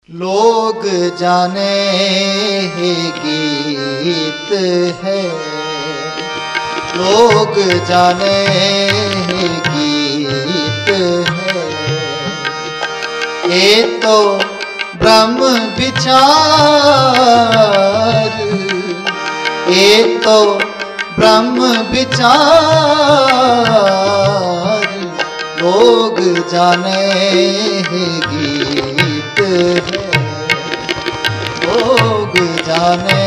लोग जाने ही गीत है, लोग जाने ही गीत है। ये तो ब्रह्म विचार, ये तो ब्रह्म विचार। लोग जाने ही गीत है, लोग जाने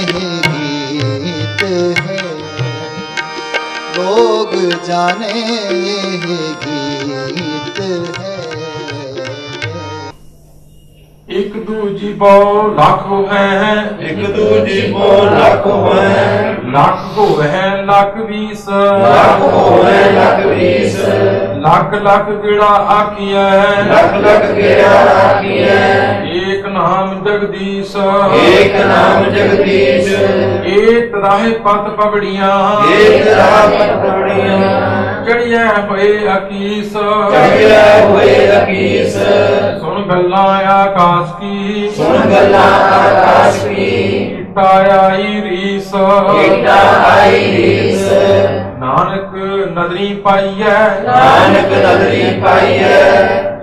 ही गीत है, लोग जाने ही गीत है। एक दूजी बो लाख है, एक दूजी बो लाख है, लाख को है लाख 20, लाख है लाख 20। लाख लाख गेड़ा आखिया है, लाख लाख गेड़ा आखिया। एक नाम जगदीश, एक नाम जगदीश। एक राह पत पगड़ियां, एक राह पत पगड़ियां। चढ़िया हुए अकीस, चढ़िया हुए अकीस। सुन गल्ला आकाश की, सुन गल्ला आकाश की। इटा आई रीस, इटा आई रीस। नानक नदरी पाई है, नानक नदरी पाई है।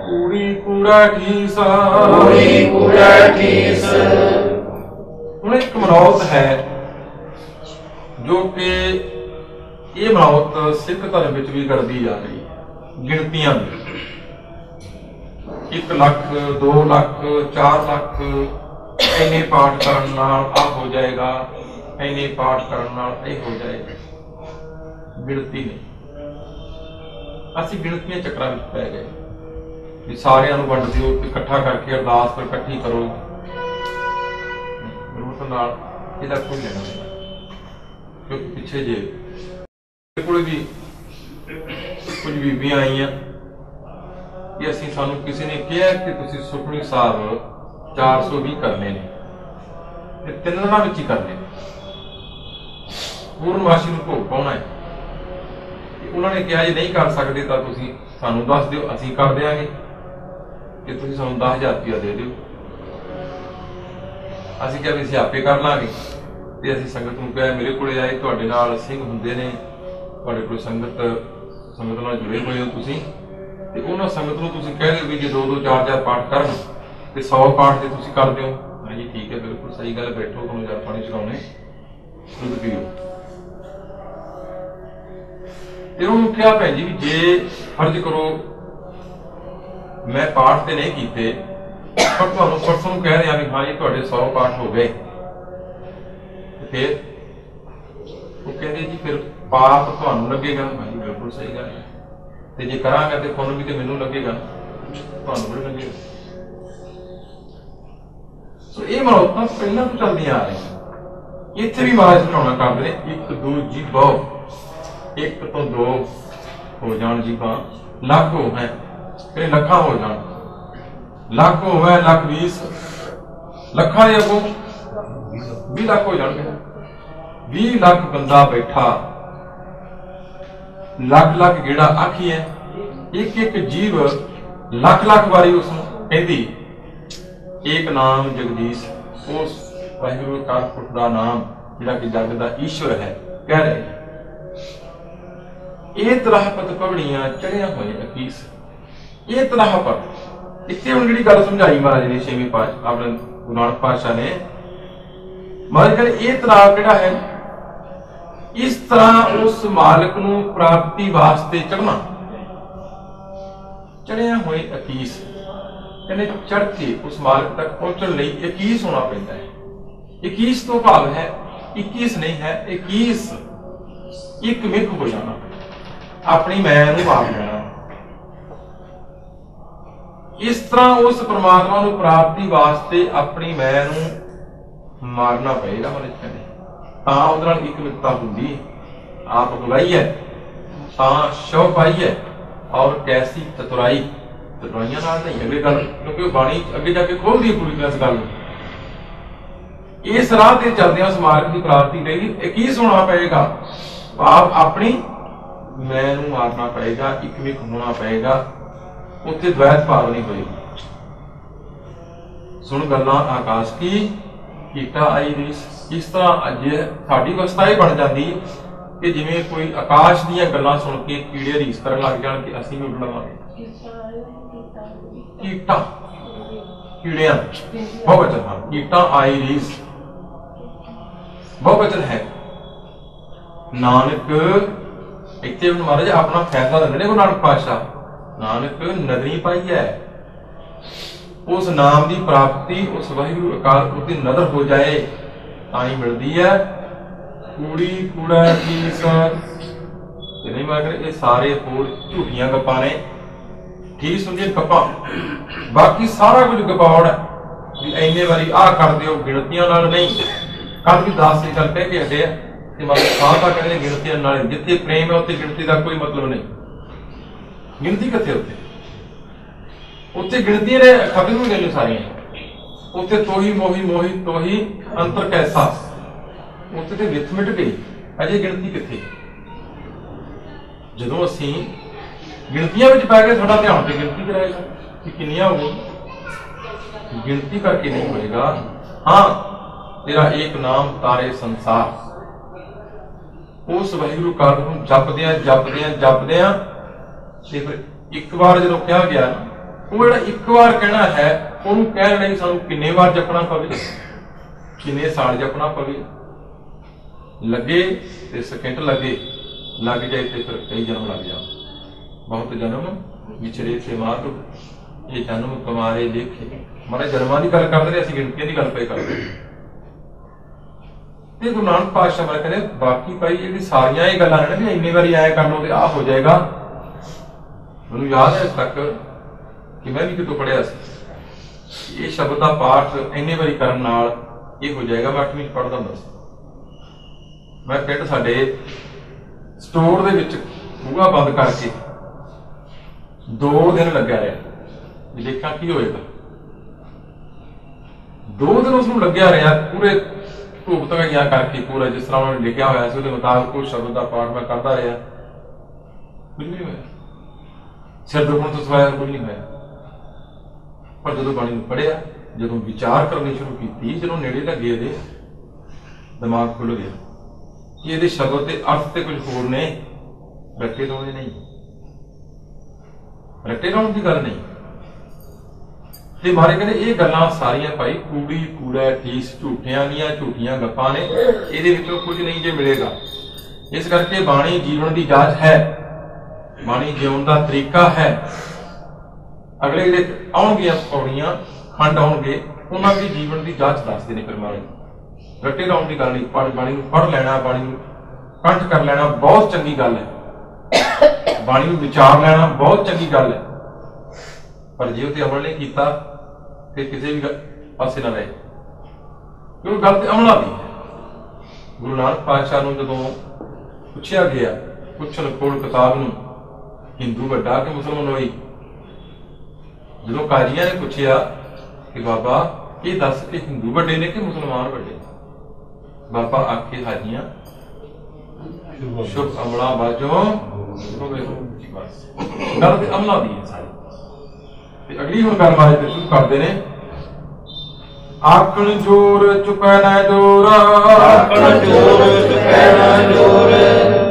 कूड़ी कूड़ा ठीस, कूड़ी कूड़ा ठीस। ਹੁਣ ਇੱਕ ਮਨੌਤ ਹੈ ਜੋ ਕਿ ਇਹ ਮਨੌਤ ਸਿੱਖ ਧਰਮ ਵਿੱਚ ਵੀ ਕਰਦੀ ਜਾ ਰਹੀ ਹੈ, ਗਿਣਤੀਆਂ ਦੀ। 1 ਲੱਖ 2 ਲੱਖ 4 ਲੱਖ ਇੰਨੇ ਪਾਠ ਕਰਨ ਨਾਲ ਆ ਹੋ ਜਾਏਗਾ, ਇੰਨੇ ਪਾਠ ਕਰਨ ਨਾਲ ਇਹ ਹੋ ਜਾਏਗਾ। ਗਿਣਤੀ ਨਹੀਂ, ਅਸੀਂ ਗਿਣਤੀਆਂ ਚੱਕਰਾਂ ਵਿੱਚ ਪੈ ਗਏ ਵੀ ਸਾਰਿਆਂ ਨੂੰ ਵੰਡ ਦਿਓ, ਇਕੱਠਾ ਕਰਕੇ ਅਰਦਾਸ ਫਿਰ ਇਕੱਠੀ ਕਰੋ। ਗੁਰਮਤਿ ਨਾਲ ਇਹਦਾ ਕੋਈ ਲੈਣਾ ਨਹੀਂ, ਕਿਉਂਕਿ ਪਿੱਛੇ ਜੇ ਕੋਲੇ ਵੀ ਕੁਝ ਬੀਬੀਆਂ ਆਈਆਂ ਕਿ ਅਸੀਂ ਸਾਨੂੰ ਕਿਸੇ ਨੇ ਕਿਹਾ ਕਿ ਤੁਸੀਂ ਸੁਖਮਨੀ ਸਾਹਿਬ 420 ਕਰਨੇ ਨੇ ਤੇ 3 ਦਿਨਾਂ ਵਿੱਚ ਹੀ ਕਰਨੇ ਨੇ, ਪੂਰਨਮਾਸ਼ੀ ਨੂੰ ਭੋਗ ਪਾਉਣਾ ਹੈ। ਉਹਨਾਂ ਨੇ ਕਿਹਾ ਜੇ ਨਹੀਂ ਕਰ ਸਕਦੇ ਤਾਂ ਤੁਸੀਂ ਸਾਨੂੰ ਦੱਸ ਦਿਓ, ਅਸੀਂ ਕਰ ਦਿਆਂਗੇ ਕਿ ਤੁਸੀਂ ਸਾਨੂੰ 10,000 ਰੁਪਇਆ ਦੇ ਦਿਓ। ਅਸੀਂ ਕਿਹਾ ਵੀ ਅਸੀਂ ਆਪੇ ਕਰ ਲਾਂਗੇ ਤੇ ਅਸੀਂ ਸੰਗਤ ਨੂੰ ਕਿਹਾ ਮੇਰੇ ਕੋਲੇ ਆਏ, ਤੁਹਾਡੇ ਨਾਲ ਸਿੰਘ ਹੁੰਦੇ ਨੇ, ਤੁਹਾਡੇ ਕੋਲ ਸੰਗਤ ਨਾਲ ਜੁੜੇ ਹੋਏ ਹੋ ਤੁਸੀਂ, ਤੇ ਉਹਨਾਂ ਸੰਗਤ ਨੂੰ ਤੁਸੀਂ ਕਹਿ ਦਿਓ ਵੀ ਜੇ 2-2 4-4 ਪਾਠ ਕਰਨ ਤੇ 100 ਪਾਠ ਤੇ ਤੁਸੀਂ ਕਰ ਦਿਓ। ਹਾਂਜੀ ਠੀਕ ਹੈ, ਬਿਲਕੁਲ ਸਹੀ ਗੱਲ, ਬੈਠੋ, ਤੁਹਾਨੂੰ ਜਲ ਪਾਣੀ ਚੜਾਉਣੇ, ਦੁੱਧ ਪੀਓ। ਤੇ ਉਹਨੂੰ ਕਿਹਾ ਭੈਣ ਜੀ ਵੀ ਜੇ ਫਰਜ਼ ਕਰੋ ਮੈਂ ਪਾਠ ਤੇ ਨਹੀਂ ਕੀਤੇ ਪਰ ਤੁਹਾਨੂੰ ਪਰਸੋਂ ਨੂੰ ਕਹਿ ਰਿਹਾ ਵੀ ਹਾਂ ਜੀ ਤੁਹਾਡੇ 100 ਪਾਠ ਹੋ ਗਏ, ਫਿਰ ਉਹ ਕਹਿੰਦੇ ਜੀ ਫਿਰ ਪਾਪ ਤੁਹਾਨੂੰ ਲੱਗੇਗਾ। ਹਾਂਜੀ ਬਿਲਕੁਲ ਸਹੀ ਗੱਲ ਹੈ, ਤੇ ਜੇ ਕਰਾਂਗਾ ਤੇ ਤੁਹਾਨੂੰ ਵੀ ਤੇ ਮੈਨੂੰ ਲੱਗੇਗਾ, ਤੁਹਾਨੂੰ ਵੀ ਲੱਗੇਗਾ। ਸੋ ਇਹ ਮਨੌਤਾਂ ਪਹਿਲਾਂ ਤੋਂ ਚੱਲਦੀਆਂ ਆ ਰਹੀਆਂ। ਇੱਥੇ ਵੀ ਮਹਾਰਾਜ ਸਮਝਾਉਣਾ ਕਰਦੇ ਨੇ, ਇੱਕ ਦੂਜੀ ਬਹੁ, ਇੱਕ ਤੋਂ 2 ਹੋ ਜਾਣ ਜੀਵਾਂ, ਲੱਖ ਹੋ ਹੈ ਫਿਰ ਲੱਖਾਂ ਹੋ ਜਾਣ, ਲੱਖ ਹੋਵੇ ਲੱਖ 20, ਲੱਖਾਂ ਦੇ ਅੱਗੋਂ 20 ਲੱਖ ਹੋ ਜਾਣਗੇ। 20 ਲੱਖ ਬੰਦਾ ਬੈਠਾ, ਲੱਖ ਲੱਖ ਗੇੜਾ ਆਖੀ ਹੈ, ਇੱਕ ਇੱਕ ਜੀਵ ਲੱਖ ਲੱਖ ਵਾਰੀ ਉਸ ਨੂੰ ਕਹਿੰਦੀ ਏਕ ਨਾਮ ਜਗਦੀਸ਼, ਉਸ ਵਾਹਿਗੁਰੂ ਅਕਾਲ ਪੁਰਖ ਦਾ ਨਾਮ ਜਿਹੜਾ ਕਿ ਜਗ ਦਾ ਈਸ਼ਵਰ ਹੈ ਕਹਿ ਰਹੇ। ਇਹ ਤਰਾਹਪਤ ਪਵੜੀਆਂ ਚੜਿਆ ਹੋਏ ਅਕੀਸ, ਇਹ ਤਰਾਹਪਤ। ਇੱਥੇ ਹੁਣ ਜਿਹੜੀ ਗੱਲ ਸਮਝਾਈ ਮਹਾਰਾਜ ਨੇ 6ਵੇਂ ਪਾਤਸ਼ਾਹ ਆਪਣੇ ਗੁਰੂ ਨਾਨਕ ਪਾਤਸ਼ਾਹ ਨੇ, ਮਹਾਰਾਜ ਕਹਿੰਦੇ ਇਹ ਤਰਾਹ ਕਿਹੜਾ ਹੈ, ਇਸ ਤਰ੍ਹਾਂ ਉਸ ਮਾਲਕ ਨੂੰ ਪ੍ਰਾਪਤੀ ਵਾਸਤੇ ਚੜ੍ਹਨਾ। ਚੜਿਆ ਹੋਏ ਅਕੀਸ ਕਹਿੰਦੇ ਚੜ੍ਹ ਕੇ ਉਸ ਮਾਲਕ ਤੱਕ ਪਹੁੰਚਣ ਲਈ 21 ਹੋਣਾ ਪੈਂਦਾ ਹੈ। 21 ਤੋਂ ਭਾਵ ਹੈ 21 ਨਹੀਂ ਹੈ, 21 ਇੱਕ ਮਿੱਕ ਹੋ ਜਾਣਾ, ਆਪਣੀ ਮੈਂ ਨੂੰ ਮਾਰ ਲੈਣਾ। ਇਸ ਤਰ੍ਹਾਂ ਉਸ ਪ੍ਰਮਾਤਮਾ ਨੂੰ ਪ੍ਰਾਪਤੀ ਵਾਸਤੇ ਆਪਣੀ ਮੈਂ ਨੂੰ ਮਾਰਨਾ ਪਏਗਾ। ਮਹਾਰਾਜ ਕਹਿੰਦੇ ਤਾਂ ਉਹਦੇ ਨਾਲ ਇੱਕ ਮਿੱਕਤਾ ਹੁੰਦੀ, ਆਪ ਅਗਵਾਈ ਹੈ ਤਾਂ ਸ਼ੋ ਪਾਈ ਹੈ, ਔਰ ਕੈਸੀ ਚਤੁਰਾਈ, ਚਤੁਰਾਈਆਂ ਨਾਲ ਨਹੀਂ ਅਗਲੇ ਗੱਲ, ਕਿਉਂਕਿ ਉਹ ਬਾਣੀ ਅੱਗੇ ਜਾ ਕੇ ਖੋਲਦੀ ਹੈ ਪੂਰੀ ਤਰ੍ਹਾਂ ਇਸ ਗੱਲ ਨੂੰ। ਇਸ ਰਾਹ ਤੇ ਚੱਲਦਿਆਂ ਉਸ ਮਾਰਗ ਦੀ ਪ੍ਰਾਪਤੀ ਲਈ 21 ਹੋਣਾ ਪਏਗਾ, ਭਾਵ ਆਪਣੀ ਮੈਂ ਨੂੰ ਮਾਰਨਾ ਪਏਗਾ, ਇੱਕ ਮਿੱਕ ਹੋਣਾ ਪਏਗਾ, ਉੱਥੇ ਦ્વੈਤ ਭਾਵ ਨਹੀਂ ਹੋਏਗੀ। ਸੁਣ ਗੱਲਾਂ ਆਕਾਸ਼ ਕੀ ਕੀਟਾ ਆਈ ਰੀਸ। ਇਸ ਤਰ੍ਹਾਂ ਅੱਜ ਸਾਡੀ ਅਵਸਥਾ ਇਹ ਬਣ ਜਾਂਦੀ ਕਿ ਜਿਵੇਂ ਕੋਈ ਆਕਾਸ਼ ਦੀਆਂ ਗੱਲਾਂ ਸੁਣ ਕੇ ਕੀੜੇ ਰੀਸ ਕਰਨ ਲੱਗ ਜਾਣ ਕਿ ਅਸੀਂ ਵੀ ਉੱਡ ਲਵਾਂਗੇ। ਕੀਟਾ ਕੀੜਿਆਂ ਬਹੁਵਚਨ ਹਾਂ, ਕੀਟਾ ਆਈ ਰੀਸ ਬਹੁਵਚਨ ਹੈ। ਨਾਨਕ ਇੱਥੇ ਮਹਾਰਾਜ ਆਪਣਾ ਫੈਸਲਾ ਦਿੰਦੇ ਨੇ ਗੁਰੂ ਨਾਨਕ ਪਾਤਸ਼ਾਹ, ਨਾਨਕ ਨਦਰੀ ਪਾਈ ਹੈ। ਉਸ ਨਾਮ ਦੀ ਪ੍ਰਾਪਤੀ ਉਸ ਵਾਹਿਗੁਰੂ ਅਕਾਲ ਪੁਰਖ ਦੀ ਨਜ਼ਰ ਹੋ ਜਾਏ ਤਾਂ ਹੀ ਮਿਲਦੀ ਹੈ। ਕੂੜੀ ਕੂੜਾ ਕੀਸ ਤੇ ਨਹੀਂ ਮਗਰ ਇਹ ਸਾਰੇ ਹੋਰ ਝੂਠੀਆਂ ਗੱਪਾਂ ਨੇ। ਠੀਕ ਹੁੰਦੀਆਂ ਗੱਪਾਂ, ਬਾਕੀ ਸਾਰਾ ਕੁਝ ਗਪੌੜ ਹੈ ਵੀ ਇੰਨੇ ਵਾਰੀ ਆਹ ਕਰ ਦਿਓ, ਗਿਣਤੀਆਂ ਨਾਲ ਨਹੀਂ। ਕੱਲ ਵੀ 10 ਦੀ ਗੱਲ ਕਹਿ ਕੇ ਹਟੇ ਆ ਤੇ ਮਤਲਬ ਸਾਹ ਤਾਂ ਕਹਿੰਦੇ ਗਿਣਤੀਆਂ ਨਾਲ। ਜਿੱਥੇ ਪ੍ਰੇਮ ਹੈ ਉੱਥੇ ਗਿਣਤੀ ਦਾ ਕੋਈ ਮਤਲਬ ਨਹੀਂ। ਗਿਣਤੀ ਕਿੱਥੇ ਉੱਥੇ? ਉੱਥੇ ਗਿਣਤੀਆਂ ਨੇ ਖਤਮ ਹੋ ਗਈਆਂ ਸਾਰੀਆਂ। ਉੱਥੇ ਤੋਹੀ ਮੋਹੀ ਮੋਹੀ ਤੋਹੀ ਅੰਤਰ ਕੈਸਾ, ਉੱਥੇ ਤੇ ਵਿੱਥ ਮਿਟ ਗਈ। ਅਜੇ ਗਿਣਤੀ ਕਿੱਥੇ? ਜਦੋਂ ਅਸੀਂ ਗਿਣਤੀਆਂ ਵਿੱਚ ਪੈ ਕੇ ਸਾਡਾ ਧਿਆਨ ਤੇ ਗਿਣਤੀ ਕਰਾਏਗਾ ਕਿ ਕਿੰਨੀਆਂ ਹੋ, ਗਿਣਤੀ ਕਰਕੇ ਨਹੀਂ ਹੋਏਗਾ। ਹਾਂ, ਤੇਰਾ ਇੱਕ ਨਾਮ ਤਾਰੇ ਸੰਸਾਰ, ਉਸ ਵਾਹਿਗੁਰੂ ਕਾਲ ਨੂੰ ਜਪਦਿਆਂ ਜਪਦਿਆਂ ਜਪਦਿਆਂ ਤੇ ਫਿਰ ਇੱਕ ਵਾਰ ਜਦੋਂ ਕਿਹਾ ਗਿਆ, ਉਹ ਜਿਹੜਾ ਇੱਕ ਵਾਰ ਕਹਿਣਾ ਹੈ ਉਹਨੂੰ ਕਹਿਣ ਲਈ ਸਾਨੂੰ ਕਿੰਨੇ ਵਾਰ ਜਪਣਾ ਪਵੇ, ਕਿੰਨੇ ਸਾਲ ਜਪਣਾ ਪਵੇ। ਲੱਗੇ ਤੇ ਸਕਿੰਟ ਲੱਗ ਜਾਏ ਤੇ ਫਿਰ ਕਈ ਜਨਮ ਲੱਗ ਜਾਣ। ਬਹੁਤ ਜਨਮ ਵਿਚਰੇ ਤੇ ਮਾਰਗ, ਇਹ ਜਨਮ ਕਮਾਰੇ ਲੇਖੇ। ਮਾਰੇ ਜਨਮਾਂ ਦੀ ਗੱਲ ਕਰਦੇ ਨੇ, ਅਸੀਂ ਗਿਣਤੀਆਂ ਦੀ ਗੱਲ ਪਈ ਕਰਦੇ। ਤੇ ਗੁਰੂ ਨਾਨਕ ਪਾਤਸ਼ਾਹ ਮਾਰੇ ਕਹਿੰਦੇ ਬਾਕੀ ਭਾਈ ਜਿਹੜੀ ਸਾਰੀਆਂ ਇਹ ਗੱਲਾਂ ਨੇ ਵੀ ਇੰਨੀ ਵਾਰੀ ਆਇਆ ਕਰ ਲਓ ਤੇ ਆਹ ਹੋ ਜਾਏਗਾ। ਮੈਨੂੰ ਯਾਦ ਹੈ ਤੱਕ ਕਿ ਮੈਂ ਵੀ ਕਿਤੋਂ ਪੜ੍ਹਿਆ ਸੀ ਇਹ ਸ਼ਬਦ ਦਾ ਪਾਠ ਇੰਨੇ ਵਾਰੀ ਕਰਨ ਨਾਲ ਇਹ ਹੋ ਜਾਏਗਾ। ਮੈਂ 8ਵੀਂ ਪੜ੍ਹਦਾ ਹੁੰਦਾ ਸੀ। ਮੈਂ ਪਿੰਡ ਸਾਡੇ ਸਟੋਰ ਦੇ ਵਿੱਚ ਬੂਹਾ ਬੰਦ ਕਰਕੇ 2 ਦਿਨ ਲੱਗਿਆ ਰਿਹਾ ਵੀ ਦੇਖਾਂ ਕੀ ਹੋਏਗਾ। 2 ਦਿਨ ਉਸਨੂੰ ਲੱਗਿਆ ਰਿਹਾ, ਪੂਰੇ ਧੂਪ ਧਗਾਈਆਂ ਕਰਕੇ ਪੂਰਾ ਜਿਸ ਤਰ੍ਹਾਂ ਉਹਨਾਂ ਨੇ ਲਿਖਿਆ ਹੋਇਆ ਸੀ ਉਹਦੇ ਮੁਤਾਬਕ ਉਹ ਸ਼ਬਦ ਦਾ ਪਾਠ ਮੈਂ ਕਰਦਾ ਰਿਹਾ। ਕੁਝ ਨਹੀਂ ਹੋਇਆ, ਸਿਰ ਦੁਖਣ ਤੋਂ ਸਿਵਾਏ ਕੁਝ ਨਹੀਂ ਹੋਇਆ। ਪਰ ਜਦੋਂ ਬਾਣੀ ਨੂੰ ਪੜ੍ਹਿਆ, ਜਦੋਂ ਵਿਚਾਰ ਕਰਨੀ ਸ਼ੁਰੂ ਕੀਤੀ, ਜਦੋਂ ਨੇੜੇ ਲੱਗੇ ਇਹਦੇ ਦਿਮਾਗ ਖੁੱਲ ਗਿਆ ਕਿ ਇਹਦੇ ਸ਼ਬਦ ਤੇ ਅਰਥ ਤੇ ਕੁਝ ਹੋਰ ਨੇ, ਰੱਟੇ ਲਾਉਣੇ ਨਹੀਂ, ਰੱਟੇ ਲਾਉਣ ਦੀ ਗੱਲ ਨਹੀਂ। ਤੇ ਮਾਰੇ ਕਹਿੰਦੇ ਇਹ ਗੱਲਾਂ ਸਾਰੀਆਂ ਭਾਈ ਕੂੜੀ ਕੂੜਾ ਠੀਸ ਝੂਠਿਆਂ ਦੀਆਂ ਝੂਠੀਆਂ ਗੱਪਾਂ ਨੇ, ਇਹਦੇ ਵਿੱਚੋਂ ਕੁਝ ਨਹੀਂ ਜੇ ਮਿਲੇਗਾ। ਇਸ ਕਰਕੇ ਬਾਣੀ ਜੀਵਨ ਦੀ ਜਾਂਚ ਹੈ, ਬਾਣੀ ਜਿਉਣ ਦਾ ਤਰੀਕਾ ਹੈ। ਅਗਲੇ ਜਿਹੜੇ ਆਉਣਗੀਆਂ ਪੌੜੀਆਂ ਖੰਡ ਆਉਣਗੇ ਉਹਨਾਂ ਦੀ ਜੀਵਨ ਦੀ ਜਾਂਚ ਦੱਸਦੇ ਨੇ। ਫਿਰ ਮਹਾਰਾਜ ਰੱਟੇ ਲਾਉਣ ਦੀ ਗੱਲ ਨਹੀਂ। ਬਾਣੀ ਨੂੰ ਪੜ੍ਹ ਲੈਣਾ, ਬਾਣੀ ਨੂੰ ਕੰਠ ਕਰ ਲੈਣਾ ਬਹੁਤ ਚੰਗੀ ਗੱਲ ਹੈ। ਬਾਣੀ ਨੂੰ ਵਿਚਾਰ ਲੈਣਾ ਬਹੁਤ ਚੰਗੀ ਗੱਲ ਹੈ। ਪਰ ਜੇ ਉਹ ਤੇ ਅਮਲ ਨਹੀਂ ਕੀਤਾ ਫਿਰ ਕਿਸੇ ਵੀ ਪਾਸੇ ਨਾ ਰਹੇ, ਕਿਉਂਕਿ ਗੱਲ ਤੇ ਅਮਲਾਂ ਦੀ ਹੈ। ਗੁਰੂ ਨਾਨਕ ਪਾਤਸ਼ਾਹ ਨੂੰ ਜਦੋਂ ਪੁੱਛਿਆ ਗਿਆ, ਪੁੱਛਣ ਕੋਲ ਕਿਤਾਬ ਨੂੰ ਹਿੰਦੂ ਵੱਡਾ ਕਿ ਮੁਸਲਮਾਨ ਹੋਈ, ਜਦੋਂ ਕਾਜ਼ੀਆਂ ਨੇ ਪੁੱਛਿਆ ਕਿ ਬਾਬਾ ਇਹ ਦੱਸ ਕਿ ਹਿੰਦੂ ਵੱਡੇ ਨੇ ਕਿ ਮੁਸਲਮਾਨ ਵੱਡੇ? ਬਾਬਾ ਆਖੇ ਹਾਜੀਆਂ ਸ਼ੁਭ ਅਮਲਾ ਬਾਜੋਂ ਬਸ ਗੱਲ ਤੇ ਅਮਲਾਂ ਦੀ ਹੈ ਸਾਰੀ। ਤੇ ਅਗਲੀ ਹੁਣ ਗੱਲ ਬਾਰੇ ਸ਼ੁਰੂ ਕਰਦੇ ਨੇ। ਆਖਣ ਜੋਰ ਚੁਕੈ ਨਾ ਜੋਰ, ਆਖਣ ਜੋਰ ਚੁਕੈ ਨਾ ਜੋਰ,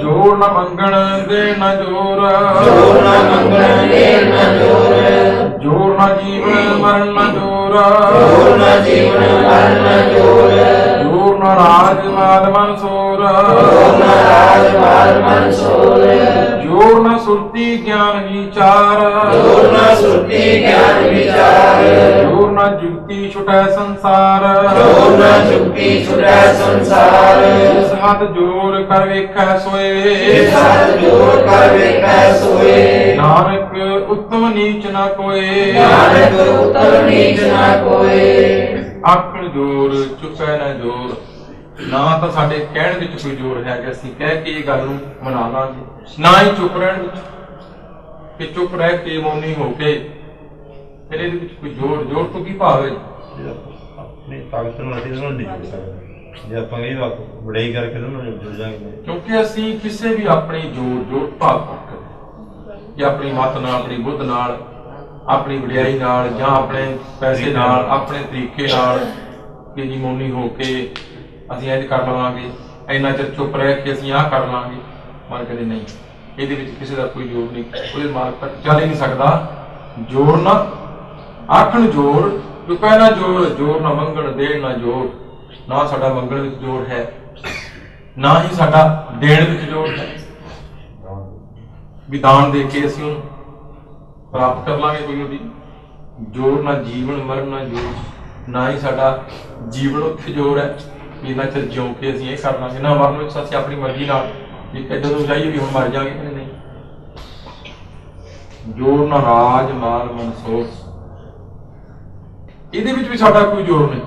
ਜੋਰ ਨਾ ਮੰਗਣ ਦੇ ਨਾ ਜੋਰ, ਜੋਰ ਨਾ ਮੰਗਣ ਦੇ ਨਾ ਜੋਰ, ਜੋਰ ਨਾ ਜੀਵਨ ਮਰਨ ਨਾ ਜੋਰ, ਜੋਰ ਨਾ ਜੀਵਨ ਮਰਨ ਨਾ ਜੋਰ, ਜੋਰ ਨਾ ਰਾਜ ਮਾਲ ਮਨਸੂਰ, ਜੋਰ ਨਾ ਰਾਜ ਮਾਲ ਮਨਸੂਰ, ਜੋਰ ਨਾ ਸੁਰਤੀ ਗਿਆਨ ਵਿਚਾਰ, ਜੋਰ ਨਾ ਸੁਰਤੀ ਗਿਆਨ ਵਿਚਾਰ, ਜੋਰ ਨਾ ਜੁਗਤੀ ਛੁਟੈ ਸੰਸਾਰ, ਜੋਰ ਨਾ ਜੁਗਤੀ ਛੁਟੈ ਸੰਸਾਰ, ਜਿਸ ਹੱਥ ਜੋਰ ਕਰ ਵੇਖੈ ਸੋਏ, ਜਿਸ ਹੱਥ ਜੋਰ ਕਰ ਵੇਖੈ ਸੋਏ, ਨਾਨਕ ਉੱਤਮ ਨੀਚ ਨਾ ਕੋਏ, ਨਾਨਕ ਉੱਤਮ ਨੀਚ ਨਾ ਕੋਏ। ਆਖਣ ਜੋਰ ਚੁੱਕੈ ਨਾ ਜੋਰ, ਨਾ ਤਾਂ ਸਾਡੇ ਕਹਿਣ ਵਿੱਚ ਕੋਈ ਜ਼ੋਰ ਹੈ ਕਿ ਅਸੀਂ ਕਹਿ ਕੇ ਇਹ ਗੱਲ ਨੂੰ ਮਨਾ ਲਾਂਗੇ, ਨਾ ਹੀ ਚੁੱਪ ਰਹਿਣ ਵਿੱਚ ਕਿ ਚੁੱਪ ਰਹਿ ਕੇ ਮੌਨੀ ਹੋ ਕੇ ਫਿਰ ਇਹਦੇ ਵਿੱਚ ਕੋਈ ਜ਼ੋਰ ਤੋਂ ਕੀ ਭਾਵ ਹੈ? ਆਪਣੀ ਤਾਕਤ ਨੂੰ ਅਸੀਂ ਨਹੀਂ ਜੁੜ ਸਕਦੇ। ਜੇ ਆਪਾਂ ਇਹ ਵਡਾਈ ਕਰਕੇ ਉਹਨਾਂ ਨੂੰ ਜੁੜ ਜਾਵਾਂਗੇ, ਕਿਉਂਕਿ ਅਸੀਂ ਕਿਸੇ ਵੀ ਆਪਣੀ ਜ਼ੋਰ ਭਾਵ ਕਰਕੇ ਜਾਂ ਆਪਣੀ ਮੱਤ ਨਾਲ, ਆਪਣੀ ਬੁੱਧ ਨਾਲ, अपनी वडियाई नाल जां अपने पैसे नाल अपने तरीके नाल कि जी मौनी हो के असीं इंज कर लवांगे, इन्ना चिर चुप रह के असीं आह कर लांगे। मन कहते नहीं, ਇਹਦੇ ਵਿੱਚ ਕਿਸੇ ਦਾ ਕੋਈ ਜੋਰ नहीं, ਉਹਦੇ मार्ग तक ਚੱਲ ही नहीं सकता। जोर ना आखण जोर चुका ना जोर, जोर ना मंगण देण ना जोर, ना साडा मंगण विच जोर है, ना ही साडा देण विच जोर है। विधान दे के असीं प्राप्त कर लांगे कोई ओदी जोर ना जीवन मरण ना जोर, ना ही साडा जीवन उत्थे जोर है भी इन्ना चिर जिउं के असीं इह कर लांगे, ना मरण विच असीं अपनी मर्जी नाल भी जदों जाइए भी हुण मर जांगे, नहीं। जोर ना राज माल मनसोर, ਇਹਦੇ ਵਿੱਚ ਵੀ ਸਾਡਾ ਕੋਈ ਜ਼ੋਰ ਨਹੀਂ।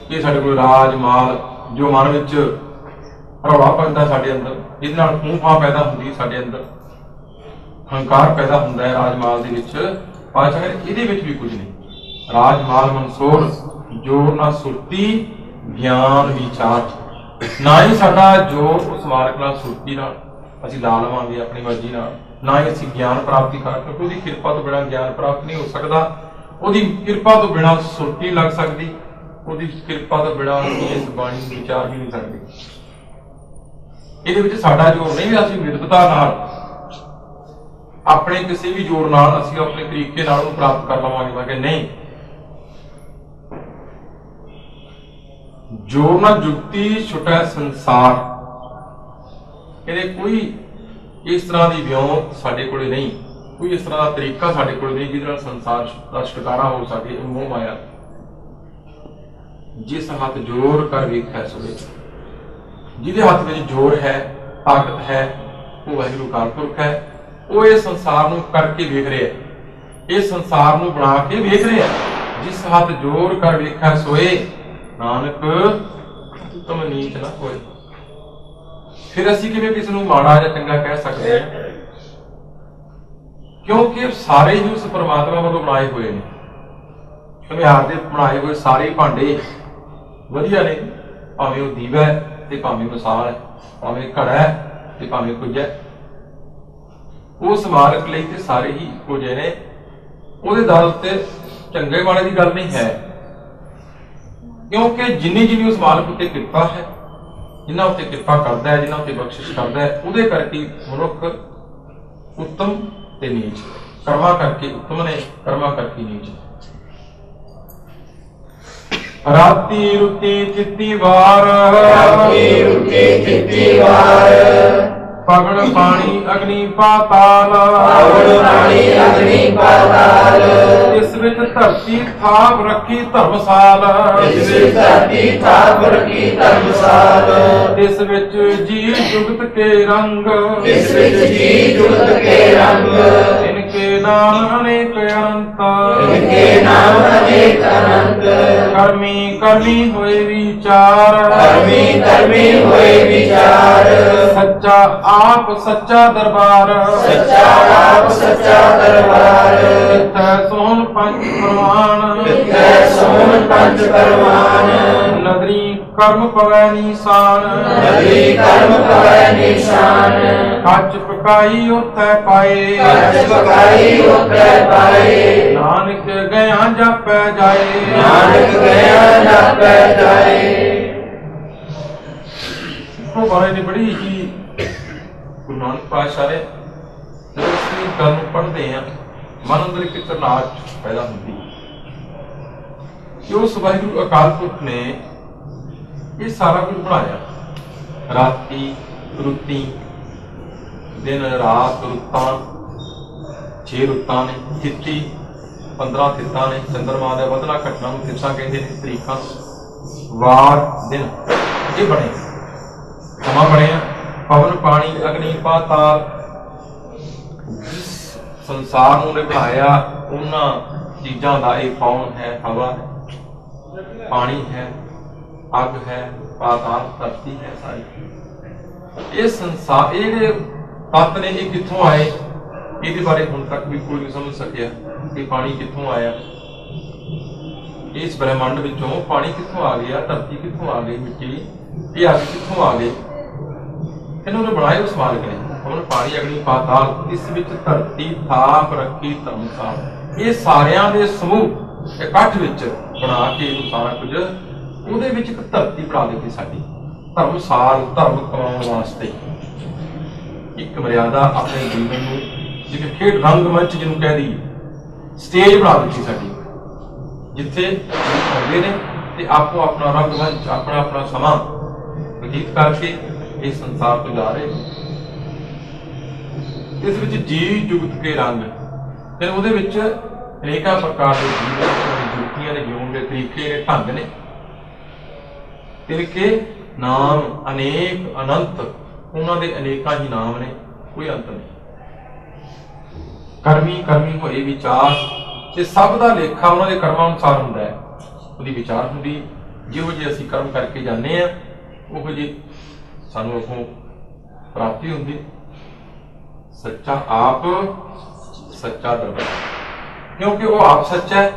ਇਹ ਸਾਡੇ ਕੋਲ ਰਾਜ ਮਾਲ ਜੋ ਮਨ ਵਿੱਚ ਰੌਲਾ ਪੈਂਦਾ ਸਾਡੇ ਅੰਦਰ, ਜਿਹਦੇ ਨਾਲ ਖੂਹ ਫਾਂ ਪੈਦਾ ਹੁੰਦੀ ਸਾਡੇ ਅੰਦਰ, ਹੰਕਾਰ ਪੈਦਾ ਹੁੰਦਾ ਹੈ ਰਾਜ ਮਾਲ ਦੇ ਵਿੱਚ, ਪਾਤਸ਼ਾਹ ਕਹਿੰਦੇ ਇਹਦੇ ਵਿੱਚ ਵੀ ਕੁਝ ਨਹੀਂ। ਰਾਜ ਮਾਲ ਮਨਸੋਰ, ਜੋਰ ਨਾ ਸੁਰਤੀ ਗਿਆਨ ਵਿਚਾਰ, ਨਾ ਹੀ ਸਾਡਾ ਜੋਰ ਉਸ ਮਾਰਗ ਨਾਲ ਸੁਰਤੀ ਨਾਲ ਅਸੀਂ ਲਾ ਲਵਾਂਗੇ ਆਪਣੀ ਮਰਜ਼ੀ ਨਾਲ, ਨਾ ਹੀ ਅਸੀਂ ਗਿਆਨ ਪ੍ਰਾਪਤੀ ਕਰ, ਕਿਉਂਕਿ ਉਹਦੀ ਕਿਰਪਾ ਤੋਂ ਬਿਨਾਂ ਗਿਆਨ ਪ੍ਰਾਪਤ ਨਹੀਂ ਹੋ ਸਕਦਾ, ਉਹਦੀ ਕਿਰਪਾ ਤੋਂ ਬਿਨਾਂ ਸੁਰਤੀ ਲੱਗ ਸਕਦੀ, ਉਹਦੀ ਕਿਰਪਾ ਤੋਂ ਬਿਨਾਂ ਅਸੀਂ ਇਸ ਬਾਣੀ ਨੂੰ ਵਿਚਾਰ ਵੀ ਨਹੀਂ ਸਕਦੇ। ਇਹਦੇ ਵਿੱਚ ਸਾਡਾ ਜੋਰ ਨਹੀਂ ਵੀ ਅਸੀਂ ਵਿਦਵਤਾ ਨਾਲ ਆਪਣੇ ਕਿਸੇ ਵੀ ਜੋਰ ਨਾਲ ਅਸੀਂ ਆਪਣੇ ਤਰੀਕੇ ਨਾਲ ਉਹਨੂੰ ਪ੍ਰਾਪਤ ਕਰ ਲਵਾਂਗੇ। ਮੈਂ ਕਿਹਾ ਨਹੀਂ, ਜੋਰ ਨਾਲ ਜੁਗਤੀ ਛੁਟੈ ਸੰਸਾਰ, ਇਹਦੇ ਕੋਈ ਇਸ ਤਰ੍ਹਾਂ ਦੀ ਵਿਉਂਤ ਸਾਡੇ ਕੋਲੇ ਨਹੀਂ, ਕੋਈ ਇਸ ਤਰ੍ਹਾਂ ਦਾ ਤਰੀਕਾ ਸਾਡੇ ਕੋਲ ਨਹੀਂ ਜਿਹਦੇ ਨਾਲ ਸੰਸਾਰ ਦਾ ਛੁਟਕਾਰਾ ਹੋ ਸਕੇ ਮੋਹ ਮਾਇਆ। ਜਿਸ ਹੱਥ ਜੋਰ ਕਰ ਵੇਖੈ ਸੋਏ, ਜਿਹਦੇ ਹੱਥ ਵਿੱਚ ਜੋਰ ਹੈ, ਤਾਕਤ ਹੈ, ਉਹ ਵਾਹਿਗੁਰੂ ਅਕਾਲ ਪੁਰਖ ਹੈ। ਉਹ ਇਹ ਸੰਸਾਰ ਨੂੰ ਕਰਕੇ ਵੇਖ ਰਿਹਾ, ਇਹ ਸੰਸਾਰ ਨੂੰ ਬਣਾ ਕੇ ਵੇਖ ਰਿਹਾ। ਜਿਸ ਹੱਥ ਜੋਰ ਕਰ ਵੇਖੈ ਸੋਏ, ਨਾਨਕ ਤੁਮ ਨੀਚ ਨਾ ਹੋਏ। ਫਿਰ ਅਸੀਂ ਕਿਵੇਂ ਕਿਸੇ ਨੂੰ ਮਾੜਾ ਜਾਂ ਚੰਗਾ ਕਹਿ ਸਕਦੇ ਹਾਂ? ਕਿਉਂਕਿ ਸਾਰੇ ਹੀ ਉਸ ਪਰਮਾਤਮਾ ਵੱਲੋਂ ਬਣਾਏ ਹੋਏ ਨੇ। ਘੁਮਿਆਰ ਦੇ ਬਣਾਏ ਹੋਏ ਸਾਰੇ ਭਾਂਡੇ ਵਧੀਆ ਨੇ, ਭਾਵੇਂ ਉਹ ਦੀਵਾ ਹੈ ਤੇ ਭਾਵੇਂ ਮਿਸਾਲ ਹੈ, ਭਾਵੇਂ ਘੜਾ ਹੈ ਤੇ ਭਾਵੇਂ ਕੁਝ ਹੈ। ਉਸ ਮਾਰਗ ਲਈ ਤੇ ਸਾਰੇ ਹੀ ਇੱਕੋ ਜਿਹੇ ਨੇ। ਉਹਦੇ ਦਰ ਤੇ ਚੰਗੇ ਮਾੜੇ ਦੀ ਗੱਲ ਨਹੀਂ ਹੈ, ਕਿਉਂਕਿ ਜਿੰਨੀ ਜਿੰਨੀ ਉਸ ਮਾਲਕ ਉੱਤੇ ਕਿਰਪਾ ਹੈ, ਜਿਨ੍ਹਾਂ ਉੱਤੇ ਕਿਰਪਾ ਕਰਦਾ ਹੈ, ਜਿਨ੍ਹਾਂ ਉੱਤੇ ਬਖਸ਼ਿਸ਼ ਕਰਦਾ ਹੈ, ਉਹਦੇ ਕਰਕੇ ਮਨੁੱਖ ਉੱਤਮ ਤੇ ਨੀਚ, ਕਰਮਾ ਕਰਕੇ ਉੱਤਮ ਨੇ, ਕਰਮਾ ਕਰਕੇ ਨੀਚ। ਰਾਤੀ ਰੁਤੀ ਚਿੱਤੀ ਵਾਰ, ਰਾਤੀ ਰੁਤੀ ਚਿੱਤੀ ਵਾਰ, ਪਵਨ ਪਾਣੀ ਅਗਨੀ ਪਾਤਾਲ, ਪਵਨ ਪਾਣੀ ਅਗਨੀ ਪਾਤਾਲ, ਇਸ ਵਿੱਚ ਧਰਤੀ ਥਾਪ ਰੱਖੀ ਧਰਮਸਾਲ, ਇਸ ਵਿੱਚ ਧਰਤੀ ਥਾਪ ਰੱਖੀ ਧਰਮਸਾਲ, ਇਸ ਵਿੱਚ ਜੀ ਜੁਗਤ ਕੇ ਰੰਗ, ਇਸ ਵਿੱਚ ਜੀ ਜੁਗਤ ਕੇ ਰੰਗ, ਇਨਕੇ ਨਾਮ ਅਨੇਕ ਅਨੰਤ, ਇਨਕੇ ਨਾਮ ਅਨੇਕ ਅਨੰਤ, ਕਰਮੀ ਕਰਮੀ ਹੋਏ ਵਿਚਾਰ, ਕਰਮੀ ਕਰਮੀ ਹੋਏ ਵਿਚਾਰ, ਸੱਚਾ ਆਪ ਸੱਚਾ ਦਰਬਾਰ, ਸੱਚਾ ਆਪ ਸੱਚਾ ਦਰਬਾਰ, ਤਿੱਥੈ ਸੋਹਣ ਪੰਜ ਪ੍ਰਮਾਣ, ਤਿੱਥੈ ਸੋਹਣ ਪੰਜ ਪ੍ਰਮਾਣ, ਨਦਰੀ ਕਰਮ ਪਵੈ ਨੀਸਾਨ, ਨਦਰੀ ਕਰਮ ਪਵੈ ਨਿਸ਼ਾਨ, ਕੱਚ ਪਕਾਈ ਉਥੈ ਪਾਏ, ਕੱਚ ਪਕਾਈ ਉਤਰੈ ਪਾਏ, ਨਾਨਕ ਗਿਆ ਜਾਪੈ ਜਾਏ, ਨਾਨਕ ਗਿਆ ਜਾਪੈ ਜਾਏ। ਉਹ ਬਾਰੇ ਨੇ ਬੜੀ ਹੀ ਗੁਰੂ ਨਾਨਕ ਪਾਤਸ਼ਾਹ ਨੇ ਜਦੋਂ ਅਸੀਂ ਗੱਲ ਨੂੰ ਪੜ੍ਹਦੇ ਹਾਂ, ਮਨ ਅੰਦਰ ਇੱਕ ਤਰਨਾਚ ਪੈਦਾ ਹੁੰਦੀ ਕਿ ਉਸ ਵਾਹਿਗੁਰੂ ਅਕਾਲ ਪੁਰਖ ਨੇ ਇਹ ਸਾਰਾ ਕੁਝ ਬਣਾਇਆ। ਰਾਤੀ ਰੁੱਤੀ, ਦਿਨ ਰਾਤ ਰੁੱਤਾਂ, 6 ਰੁੱਤਾਂ ਨੇ, ਤਿੱਥੀ 15 ਤਿੱਥਾਂ ਨੇ, ਚੰਦਰਮਾ ਦਾ ਵਧਣਾ ਘਟਣਾ ਨੂੰ ਤਿੱਥਾਂ ਕਹਿੰਦੇ ਨੇ, ਤਰੀਕਾਂ, ਵਾਰ, ਦਿਨ, ਇਹ ਬਣੇ, ਸਮਾਂ ਬਣਿਆ। ਪਵਨ ਪਾਣੀ ਅਗਨੀ ਪਾਤਾਲ, ਜਿਸ ਸੰਸਾਰ ਨੂੰ ਨੇ ਬਣਾਇਆ ਉਹਨਾਂ ਚੀਜ਼ਾਂ ਦਾ ਇਹ ਪੌਣ ਹੈ, ਹਵਾ ਹੈ, ਪਾਣੀ ਹੈ, ਅੱਗ ਹੈ, ਪਾਤਾਲ ਧਰਤੀ ਹੈ, ਸਾਰੀ ਇਹ ਸੰਸਾਰ, ਇਹ ਜਿਹੜੇ ਤੱਤ ਨੇ ਇਹ ਕਿੱਥੋਂ ਆਏ? ਇਹਦੇ ਬਾਰੇ ਹੁਣ ਤੱਕ ਵੀ ਕੋਈ ਨਹੀਂ ਸਮਝ ਸਕਿਆ ਕਿ ਪਾਣੀ ਕਿੱਥੋਂ ਆਇਆ। ਇਸ ਬ੍ਰਹਿਮੰਡ ਵਿੱਚੋਂ ਪਾਣੀ ਕਿੱਥੋਂ ਆ ਗਿਆ, ਧਰਤੀ ਕਿੱਥੋਂ ਆ ਗਈ, ਮਿੱਟੀ, ਇਹ ਅੱਗ ਕਿੱਥੋਂ ਆ ਗਈ? ਇਹਨਾਂ ਨੇ ਬਣਾਏ ਉਸ ਮਾਲਕ ਨੇ। ਪਵਨ ਪਾਣੀ ਅਗਨੀ ਪਾਤਾਲ ਇਸ ਵਿੱਚ ਧਰਤੀ ਥਾਪ ਰੱਖੀ ਧਰਮਸਾਲ। ਇਹ ਸਾਰਿਆਂ ਦੇ ਸਮੂਹ ਇਕੱਠ ਵਿੱਚ ਬਣਾ ਕੇ ਇਹਨੂੰ ਸਾਰਾ ਕੁਝ ਉਹਦੇ ਵਿੱਚ ਇੱਕ ਧਰਤੀ ਬਣਾ ਦਿੱਤੀ ਸਾਡੀ ਧਰਮਸਾਲ, ਧਰਮ ਕਮਾਉਣ ਵਾਸਤੇ ਇੱਕ ਮਰਿਆਦਾ ਆਪਣੇ ਜੀਵਨ ਨੂੰ ਜਿਵੇਂ ਖੇਡ ਰੰਗਮੰਚ ਜਿਹਨੂੰ ਕਹਿ ਦਈਏ, ਸਟੇਜ ਬਣਾ ਦਿੱਤੀ ਸਾਡੀ, ਜਿੱਥੇ ਆਉਂਦੇ ਨੇ ਤੇ ਆਪੋ ਆਪਣਾ ਰੰਗਮੰਚ, ਆਪਣਾ ਆਪਣਾ ਸਮਾਂ ਬਤੀਤ ਕਰਕੇ ਇਸ ਸੰਸਾਰ ਤੋਂ ਜਾ ਰਹੇ। ਇਸ ਵਿੱਚ ਜੀ ਜੁਗਤ ਕੇ ਰੰਗ, ਤੇ ਉਹਦੇ ਵਿੱਚ ਅਨੇਕਾਂ ਪ੍ਰਕਾਰ ਦੇ ਜੁਗਤੀਆਂ ਨੇ, ਜਿਉਣ ਦੇ ਤਰੀਕੇ ਨੇ, ਢੰਗ ਨੇ, ਤਿਨਕੇ ਨਾਮ ਅਨੇਕ ਅਨੰਤ, ਉਹਨਾਂ ਦੇ ਅਨੇਕਾਂ ਹੀ ਨਾਮ ਨੇ, ਕੋਈ ਅੰਤ ਨਹੀਂ। ਕਰਮੀ ਕਰਮੀ ਹੋਏ ਵਿਚਾਰ, ਤੇ ਸਭ ਦਾ ਲੇਖਾ ਉਹਨਾਂ ਦੇ ਕਰਮਾਂ ਅਨੁਸਾਰ ਹੁੰਦਾ ਹੈ, ਉਹਦੀ ਵਿਚਾਰ ਹੁੰਦੀ। ਜਿਹੋ ਜਿਹੇ ਅਸੀਂ ਕਰਮ ਕਰਕੇ ਜਾਂਦੇ ਹਾਂ ਉਹੋ ਜਿਹੀ ਸਾਨੂੰ ਅੱਗੋਂ ਪ੍ਰਾਪਤੀ ਹੁੰਦੀ। ਸੱਚਾ ਆਪ ਸੱਚਾ ਦਰਬਾਰ, ਕਿਉਂਕਿ ਉਹ ਆਪ ਸੱਚਾ ਹੈ।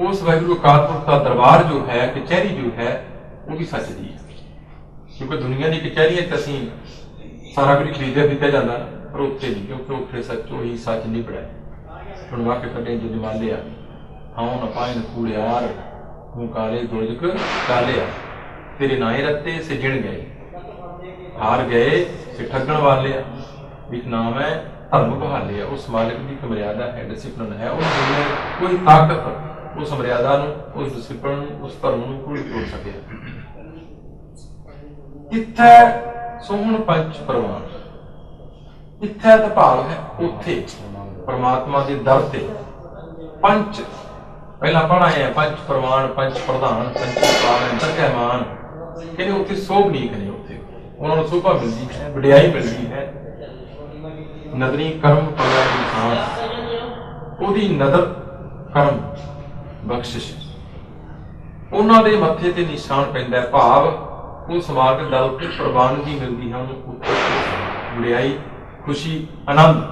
ਉਸ ਵਾਹਿਗੁਰੂ ਅਕਾਲ ਪੁਰਖ ਦਾ ਦਰਬਾਰ ਜੋ ਹੈ, ਕਚਹਿਰੀ ਜੋ ਹੈ, ਉਹ ਵੀ ਸੱਚ ਦੀ ਹੈ। ਕਿਉਂਕਿ ਦੁਨੀਆ ਦੀ ਕਚਹਿਰੀਆਂ ਚ ਅਸੀਂ ਸਾਰਾ ਕੁਝ ਖਰੀਦਿਆ ਦਿੱਤਾ ਜਾਂਦਾ, ਪਰ ਉੱਥੇ ਨਹੀਂ, ਕਿਉਂਕਿ ਉੱਥੇ ਸੱਚ ਉਹੀ ਸੱਚ ਨਿਬੜਾ ਹੈ। ਹੁਣ ਵਾਕੇ ਕੱਢੇ ਜੋ ਜਮਾਲਿਆ ਆਉ ਨਾ ਪਾਇਨ ਕੂੜਿਆਰ, ਤੂੰ ਕਾਲੇ ਦੁਰਜਕ ਕਾਲਿਆ, ਤੇਰੇ ਨਾਏ ਰੱਤੇ ਸਿਜਣ ਗਏ, ਹਾਰ ਗਏ ਤੇ ਠੱਗਣ ਵਾਲਿਆ। ਇੱਕ ਨਾਮ ਹੈ ਧਰਮ ਬਹਾਲਿਆ। ਉਸ ਮਾਲਿਕ ਦੀ ਇੱਕ ਮਰਿਆਦਾ ਹੈ, ਡਿਸਿਪਲਿਨ ਹੈ। ਉਸ ਦੁਨੀਆ ਕੋਈ ਤਾਕਤ ਉਸ ਮਰਿਆਦਾ ਨੂੰ, ਉਸ ਡਿਸਿਪਲਿਨ ਨੂੰ, ਉਸ ਧਰਮ ਨੂੰ ਕੋਈ ਤੋੜ ਸਕਿਆ। ਇੱਥੇ ਸੋਹਣ ਪੰਚ ਪ੍ਰਵਾਨ, ਇੱਥੇ ਤਾਂ ਭਾਵ ਹੈ ਉੱਥੇ ਪਰਮਾਤਮਾ ਦੇ ਦਰ ਤੇ ਪੰਚ ਪਹਿਲਾਂ ਪੜ੍ਹਾਏ ਹੈ, ਪੰਚ ਪ੍ਰਵਾਨ, ਪੰਚ ਪ੍ਰਧਾਨ, ਪੰਚ ਪਾਵਨ ਤਕੈਮਾਨ, ਕਹਿੰਦੇ ਉੱਥੇ ਸੋਭਨੀਕ ਨੇ, ਉੱਥੇ ਉਹਨਾਂ ਨੂੰ ਸੋਭਾ ਮਿਲਦੀ ਹੈ, ਵਡਿਆਈ ਮਿਲਦੀ ਹੈ। ਨਦਰੀ ਕਰਮ ਪਲਿਆ ਇਨਸਾਨ, ਉਹਦੀ ਨਦਰ ਕਰਮ ਬਖਸ਼ਿਸ਼, ਉਹਨਾਂ ਦੇ ਮੱਥੇ ਤੇ ਨਿਸ਼ਾਨ ਪੈਂਦਾ, ਭਾਵ ਉਹ ਸਮਾਜ ਦੇ ਦਰ ਉੱਤੇ ਪ੍ਰਵਾਨਗੀ ਮਿਲਦੀ ਹੈ ਉਹਨੂੰ, ਉੱਤੇ ਵਡਿਆਈ, ਖੁਸ਼ੀ, ਆਨੰਦ।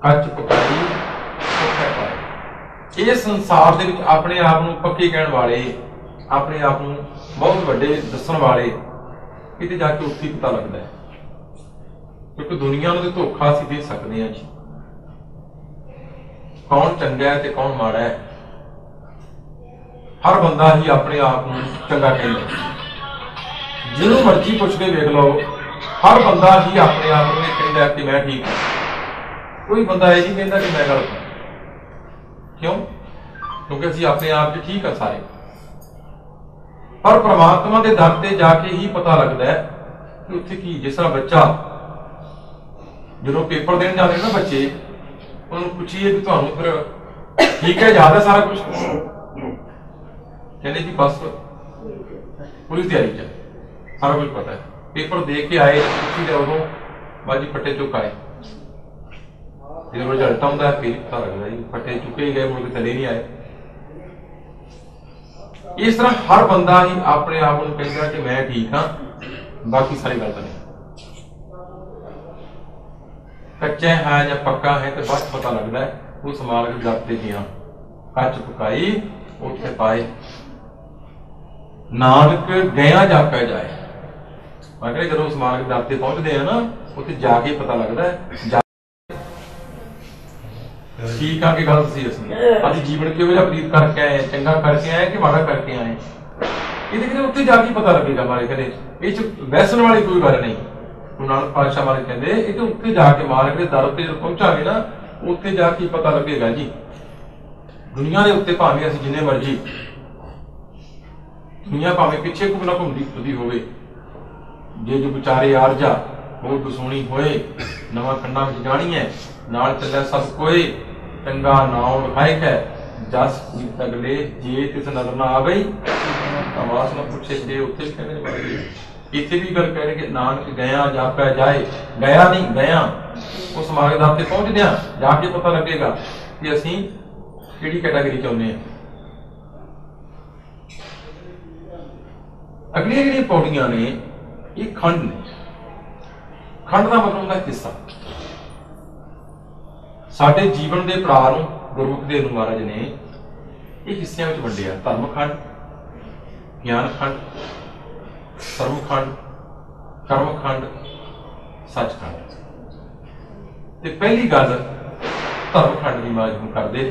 ਕੱਚ ਪਕਾਈ ਇਹ ਸੰਸਾਰ ਦੇ ਵਿੱਚ ਆਪਣੇ ਆਪ ਨੂੰ ਪੱਕੇ ਕਹਿਣ ਵਾਲੇ, ਆਪਣੇ ਆਪ ਨੂੰ ਬਹੁਤ ਵੱਡੇ ਦੱਸਣ ਵਾਲੇ, ਕਿਤੇ ਜਾ ਕੇ ਉੱਥੇ ਪਤਾ ਲੱਗਦਾ ਹੈ। ਕਿਉਂਕਿ ਦੁਨੀਆ ਨੂੰ ਤੇ ਧੋਖਾ ਅਸੀਂ ਦੇ ਸਕਦੇ ਹਾਂ ਜੀ, ਕੌਣ ਚੰਗਾ ਹੈ ਤੇ ਕੌਣ ਮਾੜਾ ਹੈ। ਹਰ ਬੰਦਾ ਹੀ ਆਪਣੇ ਆਪ ਨੂੰ ਚੰਗਾ ਕਹਿੰਦਾ, ਜਿਹਨੂੰ ਮਰਜ਼ੀ ਪੁੱਛ ਕੇ ਵੇਖ ਲਓ, ਹਰ ਬੰਦਾ ਹੀ ਆਪਣੇ ਆਪ ਨੂੰ ਕਹਿੰਦਾ ਕਿ ਮੈਂ ਠੀਕ ਹਾਂ। ਕੋਈ ਬੰਦਾ ਇਹ ਨਹੀਂ ਕਹਿੰਦਾ ਕਿ ਮੈਂ ਗਲਤ ਹਾਂ। ਕਿਉਂ? ਕਿਉਂਕਿ ਅਸੀਂ ਆਪਣੇ ਆਪ 'ਚ ਠੀਕ ਹਾਂ ਸਾਰੇ। ਪਰ ਪ੍ਰਮਾਤਮਾ ਦੇ ਦਰ ਤੇ ਜਾ ਕੇ ਹੀ ਪਤਾ ਲੱਗਦਾ ਹੈ ਕਿ ਉੱਥੇ ਕੀ, ਜਿਸ ਤਰ੍ਹਾਂ ਬੱਚਾ ਜਦੋਂ ਪੇਪਰ ਦੇਣ ਜਾਂਦੇ ਨਾ ਬੱਚੇ, ਉਹਨੂੰ ਪੁੱਛੀਏ ਕਿ ਤੁਹਾਨੂੰ ਫਿਰ ਠੀਕ ਹੈ, ਯਾਦ ਹੈ ਸਾਰਾ ਕੁਝ, ਕਹਿੰਦੇ ਜੀ ਬਸ ਪੂਰੀ ਤਿਆਰੀ 'ਚ ਸਾਰਾ ਕੁਝ ਪਤਾ ਹੈ। ਪੇਪਰ ਦੇ ਕੇ ਆਏ, ਪੁੱਛੀ ਦਾ ਉਦੋਂ ਬਾਜੀ ਫੱਟੇ ਚੁੱਕ ਆਏ, ਜਦੋਂ ਰਿਜ਼ਲਟ ਆਉਂਦਾ ਫਿਰ ਪਤਾ ਲੱਗਦਾ ਜੀ ਫੱਟੇ ਚੁੱਕੇ ਗਏ, ਮੁੜ ਕੇ ਥੱਲੇ ਨਹੀਂ ਆਏ। ਇਸ ਤਰ੍ਹਾਂ ਹਰ ਬੰਦਾ ਹੀ ਆਪਣੇ ਆਪ ਨੂੰ ਕਹਿੰਦਾ ਕਿ ਮੈਂ ਠੀਕ ਹਾਂ, ਬਾਕੀ ਸਾਰੀ ਗਲਤ ਨਹੀਂ। ਕੱਚਾ ਹੈ ਜਾਂ ਪੱਕਾ ਹੈ ਤੇ ਬਸ ਪਤਾ ਲੱਗਦਾ ਹੈ ਉਸ ਮਾਲਕ ਦਰ ਤੇ ਗਿਆ, ਕੱਚ ਪਕਾਈ ਉੱਥੇ ਪਾਏ, ਨਾਨਕ ਗਿਆ ਜਾਪਿਆ ਜਾਏ। ਮੈਂ ਕਹਿੰਦਾ ਜਦੋਂ ਉਸ ਮਾਲਕ ਦਰ ਤੇ ਪਹੁੰਚਦੇ ਆ ਨਾ, ਉੱਥੇ ਜਾ ਕੇ ਪਤਾ ਲੱਗਦਾ ਹੈ ਠੀਕ ਆ ਕਿ ਗਲਤ ਸੀ ਅਸੀਂ ਜੀਵਨ ਕਿਹੋ ਜਿਹਾ ਬਤੀਤ ਕਰਕੇ ਆਏ, ਚੰਗਾ ਕਰਕੇ ਆਏ ਕਿ ਮਾੜਾ ਕਰਕੇ ਆਏ। ਇਹਦੇ ਕਹਿੰਦੇ ਉੱਥੇ ਜਾ ਕੇ ਪਤਾ ਲੱਗੇਗਾ। ਮਾਰੇ ਕਹਿੰਦੇ ਇਹ ਚ ਬਹਿਸਣ ਵਾਲੀ ਕੋਈ ਗੱਲ ਨਹੀਂ। ਗੁਰੂ ਨਾਨਕ ਪਾਤਸ਼ਾਹ ਮਾਰੇ ਕਹਿੰਦੇ ਇਹ ਤੇ ਉੱਥੇ ਜਾ ਕੇ ਮਾਲਕ ਦੇ ਦਰ ਤੇ ਜਦੋਂ ਪਹੁੰਚਾਂਗੇ ਨਾ, ਉੱਥੇ ਜਾ ਕੇ ਪਤਾ ਲੱਗੇਗਾ ਜੀ। ਦੁਨੀਆ ਦੇ ਉੱਤੇ ਭਾਵੇਂ ਅਸੀਂ ਜਿੰਨੇ ਮਰਜੀ, ਦੁਨੀਆ ਭਾਵੇਂ ਪਿੱਛੇ ਘੁੰਮਣਾ ਘੁੰਮਦੀ ਹੋਵੇ, ਜੇ ਜੋ ਵਿਚਾਰੇ ਆਰਜਾ ਬਹੁਤ ਦਸੂਣੀ ਹੋਏ, ਨਵਾਂ ਖੰਡਾਂ ਵਿੱਚ ਜਾਣੀ ਹੈ, ਨਾਲ ਚੱਲਿਆ ਸਭ ਕੋਏ, ਚੰਗਾ ਨਾਮ ਵਿਖਾਇਕ ਹੈ, ਜਸ ਕੀਤ ਅਗਲੇ, ਜੇ ਤਿਸ ਨਜ਼ਰ ਨਾ ਆਵੇ ਆਵਾਜ਼ ਨਾ ਪੁੱਛੇ। ਜੇ ਉੱਥੇ ਕਹਿੰਦੇ ਇੱਥੇ ਵੀ ਗੱਲ ਕਹਿ ਰਹੇ ਕਿ ਨਾਨਕ ਗਿਆ ਜਾਪਿਆ ਜਾਏ, ਗਿਆ ਨਹੀਂ ਗਿਆ, ਉਸ ਮਾਰਗ ਦਰ ਤੇ ਪਹੁੰਚਦਿਆਂ ਜਾ ਕੇ ਪਤਾ ਲੱਗੇਗਾ ਕਿ ਅਸੀਂ ਕਿਹੜੀ ਕੈਟਾਗਰੀ ਚ ਆਉਂਦੇ ਹਾਂ। ਅਗਲੀਆਂ ਜਿਹੜੀਆਂ ਪੌੜੀਆਂ ਨੇ ਇਹ ਖੰਡ ਨੇ। ਖੰਡ ਦਾ ਮਤਲਬ ਹੁੰਦਾ ਹਿੱਸਾ। ਸਾਡੇ ਜੀਵਨ ਦੇ ਪੜਾਅ ਨੂੰ ਗੁਰਮੁਖ ਦੇ ਨੂੰ ਮਹਾਰਾਜ ਨੇ ਇਹ ਹਿੱਸਿਆਂ ਵਿੱਚ ਵੰਡਿਆ। ਧਰਮ ਖੰਡ, ਗਿਆਨ ਖੰਡ, ਸਰਮ ਖੰਡ, ਕਰਮ ਖੰਡ, सचखंड। ते पहली गल धर्मखंड की माज हम करते,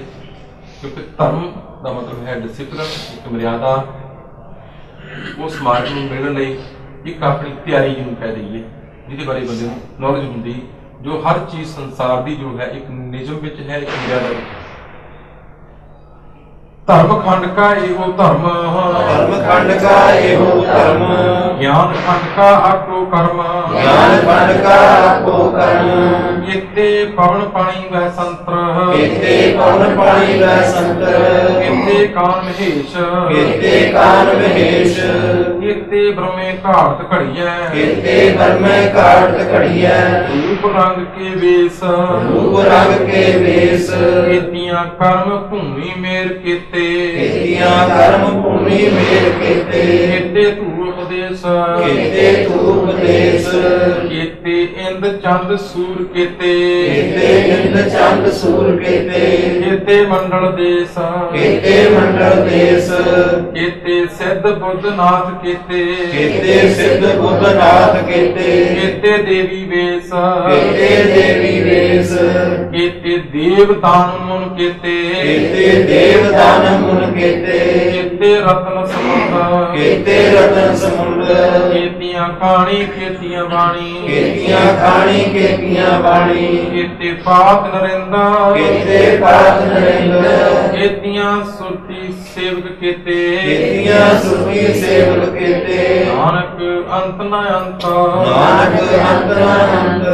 क्योंकि धर्म का मतलब है डिसिपलिन, एक मर्यादा। उस मार्ग में मिलने लई एक अपनी तैयारी जिन्होंने कह दईए, जिहदे बारे बंदे नूं नॉलेज हुंदी, जो हर चीज संसार की जो है एक निजम विच है, एक मर्यादा विच है। धर्मखंड का एहो धर्म, धर्मखंड का एहो धर्म, ज्ञान खंड का आको कर्म, ज्ञान खंड का आको कर्म। केते पवन पानी वह संत्र, केते पवन पानी वह संतर, केते कान महेश, केते कान महेश, केते ब्रह्मे घाट घड़िया, केते ब्रह्मे घाट घड़िया। रूप रंग के वेश, रूप रंग के वेश, केतियां कर्म भूमि मेर केते, केतियां कर्म भूमि मेर केते, केते धूप उपदेश, केते धूप देश, केते इंद चंद सूर केते, केते इंद चंद सूर केते, केते मंडल देश, केते मंडल देश, केते सिद्ध बुद्ध नाथ केते, केते सिद्ध बुद्ध नाथ केते, केते देवी वेश, केते देवी वेश, केते देव दान मुन केते, केते देव दान मुन केते, केते रत्न समुद्र, केते रतन समुंद, केतियां खानी केतियां बाणी, केतियां खानी केतियां बाणी, केते पात नरेंदा, केते पात नरेंद्र, केतियां सुरती सेवक केते, केतियां सुखी सेवक केते, नानक अंत न अंत। नानक अंत न अंत।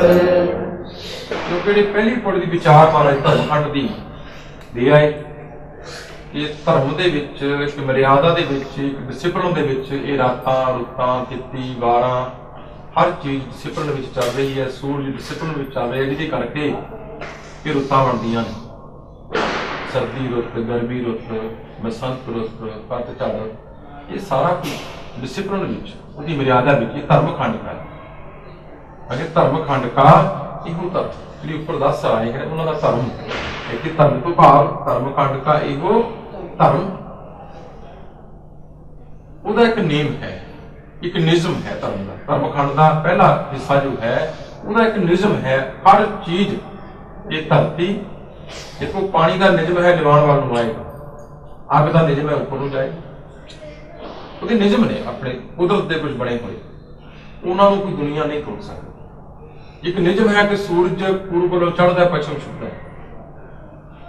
क्योंकि ਜਿਹੜੀ ਪਹਿਲੀ ਪੌੜੀ ਦੀ ਵਿਚਾਰ ਮਾਰਾ ਧਰਮਖੰਡ ਦੀ ਦੇ ਆਏ ਕਿ ਧਰਮ ਦੇ ਵਿੱਚ ਇੱਕ ਮਰਿਆਦਾ ਦੇ ਵਿੱਚ ਇੱਕ ਡਿਸਿਪਲਿਨ ਦੇ ਵਿੱਚ ਇਹ ਰਾਤਾਂ ਰੁੱਤਾਂ ਤਿੱਤੀ ਵਾਰਾਂ ਹਰ ਚੀਜ਼ ਡਿਸਿਪਲਿਨ ਵਿੱਚ ਚੱਲ ਰਹੀ ਹੈ। ਸੂਰਜ ਡਿਸਿਪਲਿਨ ਵਿੱਚ ਚੱਲ ਰਿਹਾ, ਜਿਹਦੇ ਕਰਕੇ ਇਹ ਰੁੱਤਾਂ ਬਣਦੀਆਂ ਨੇ। ਸਰਦੀ ਰੁੱਤ, ਗਰਮੀ ਰੁੱਤ, ਬਸੰਤ ਰੁੱਤ, ਪਤਝੜ, ਇਹ ਸਾਰਾ ਕੁਝ ਡਿਸਿਪਲਿਨ ਵਿੱਚ ਉਹਦੀ ਮਰਿਆਦਾ ਵਿੱਚ ਇਹ ਧਰਮਖੰਡ ਹੈ। ਅਗੇ ਧਰਮਖੰਡ ਕਾ ਇਹੋ ਧਰਮ ਜਿਹੜੀ ਉੱਪਰ ਦੱਸ ਆਏ ਹੈ ਉਹਨਾਂ ਦਾ ਧਰਮ ਇੱਥੇ ਧਰਮ ਤੋਂ ਭਾਵ ਧਰਮਖੰਡ ਕਾ ਇਹੋ ਧਰਮ ਉਹਦਾ ਇੱਕ ਨੇਮ ਹੈ, ਇੱਕ ਨਿਯਮ ਹੈ ਧਰਮ ਦਾ। ਧਰਮਖੰਡ ਦਾ ਪਹਿਲਾ ਹਿੱਸਾ ਜੋ ਹੈ ਉਹਦਾ ਇੱਕ ਨਿਯਮ ਹੈ। ਹਰ ਚੀਜ਼ ਇਹ ਧਰਤੀ ਦੇਖੋ ਪਾਣੀ ਦਾ ਨਿਯਮ ਹੈ ਨਿਵਾਣ ਵੱਲ ਨੂੰ ਆਏਗਾ, ਅੱਗ ਦਾ ਨਿਯਮ ਹੈ ਉੱਪਰ ਨੂੰ ਜਾਏਗਾ। ਉਹਦੇ ਨਿਯਮ ਨੇ ਆਪਣੇ ਕੁਦਰਤ ਦੇ ਕੁਝ ਬਣੇ ਹੋਏ, ਉਹਨਾਂ ਨੂੰ ਕੋਈ ਦੁਨੀਆ ਨਹੀਂ ਤੋੜ ਸਕਦੀ। ਇੱਕ ਨਿਯਮ ਹੈ ਕਿ ਸੂਰਜ ਪੂਰਬ ਵੱਲੋਂ ਚੜ੍ਹਦਾ ਪੱਛਮ ਛੁੱਟਦਾ।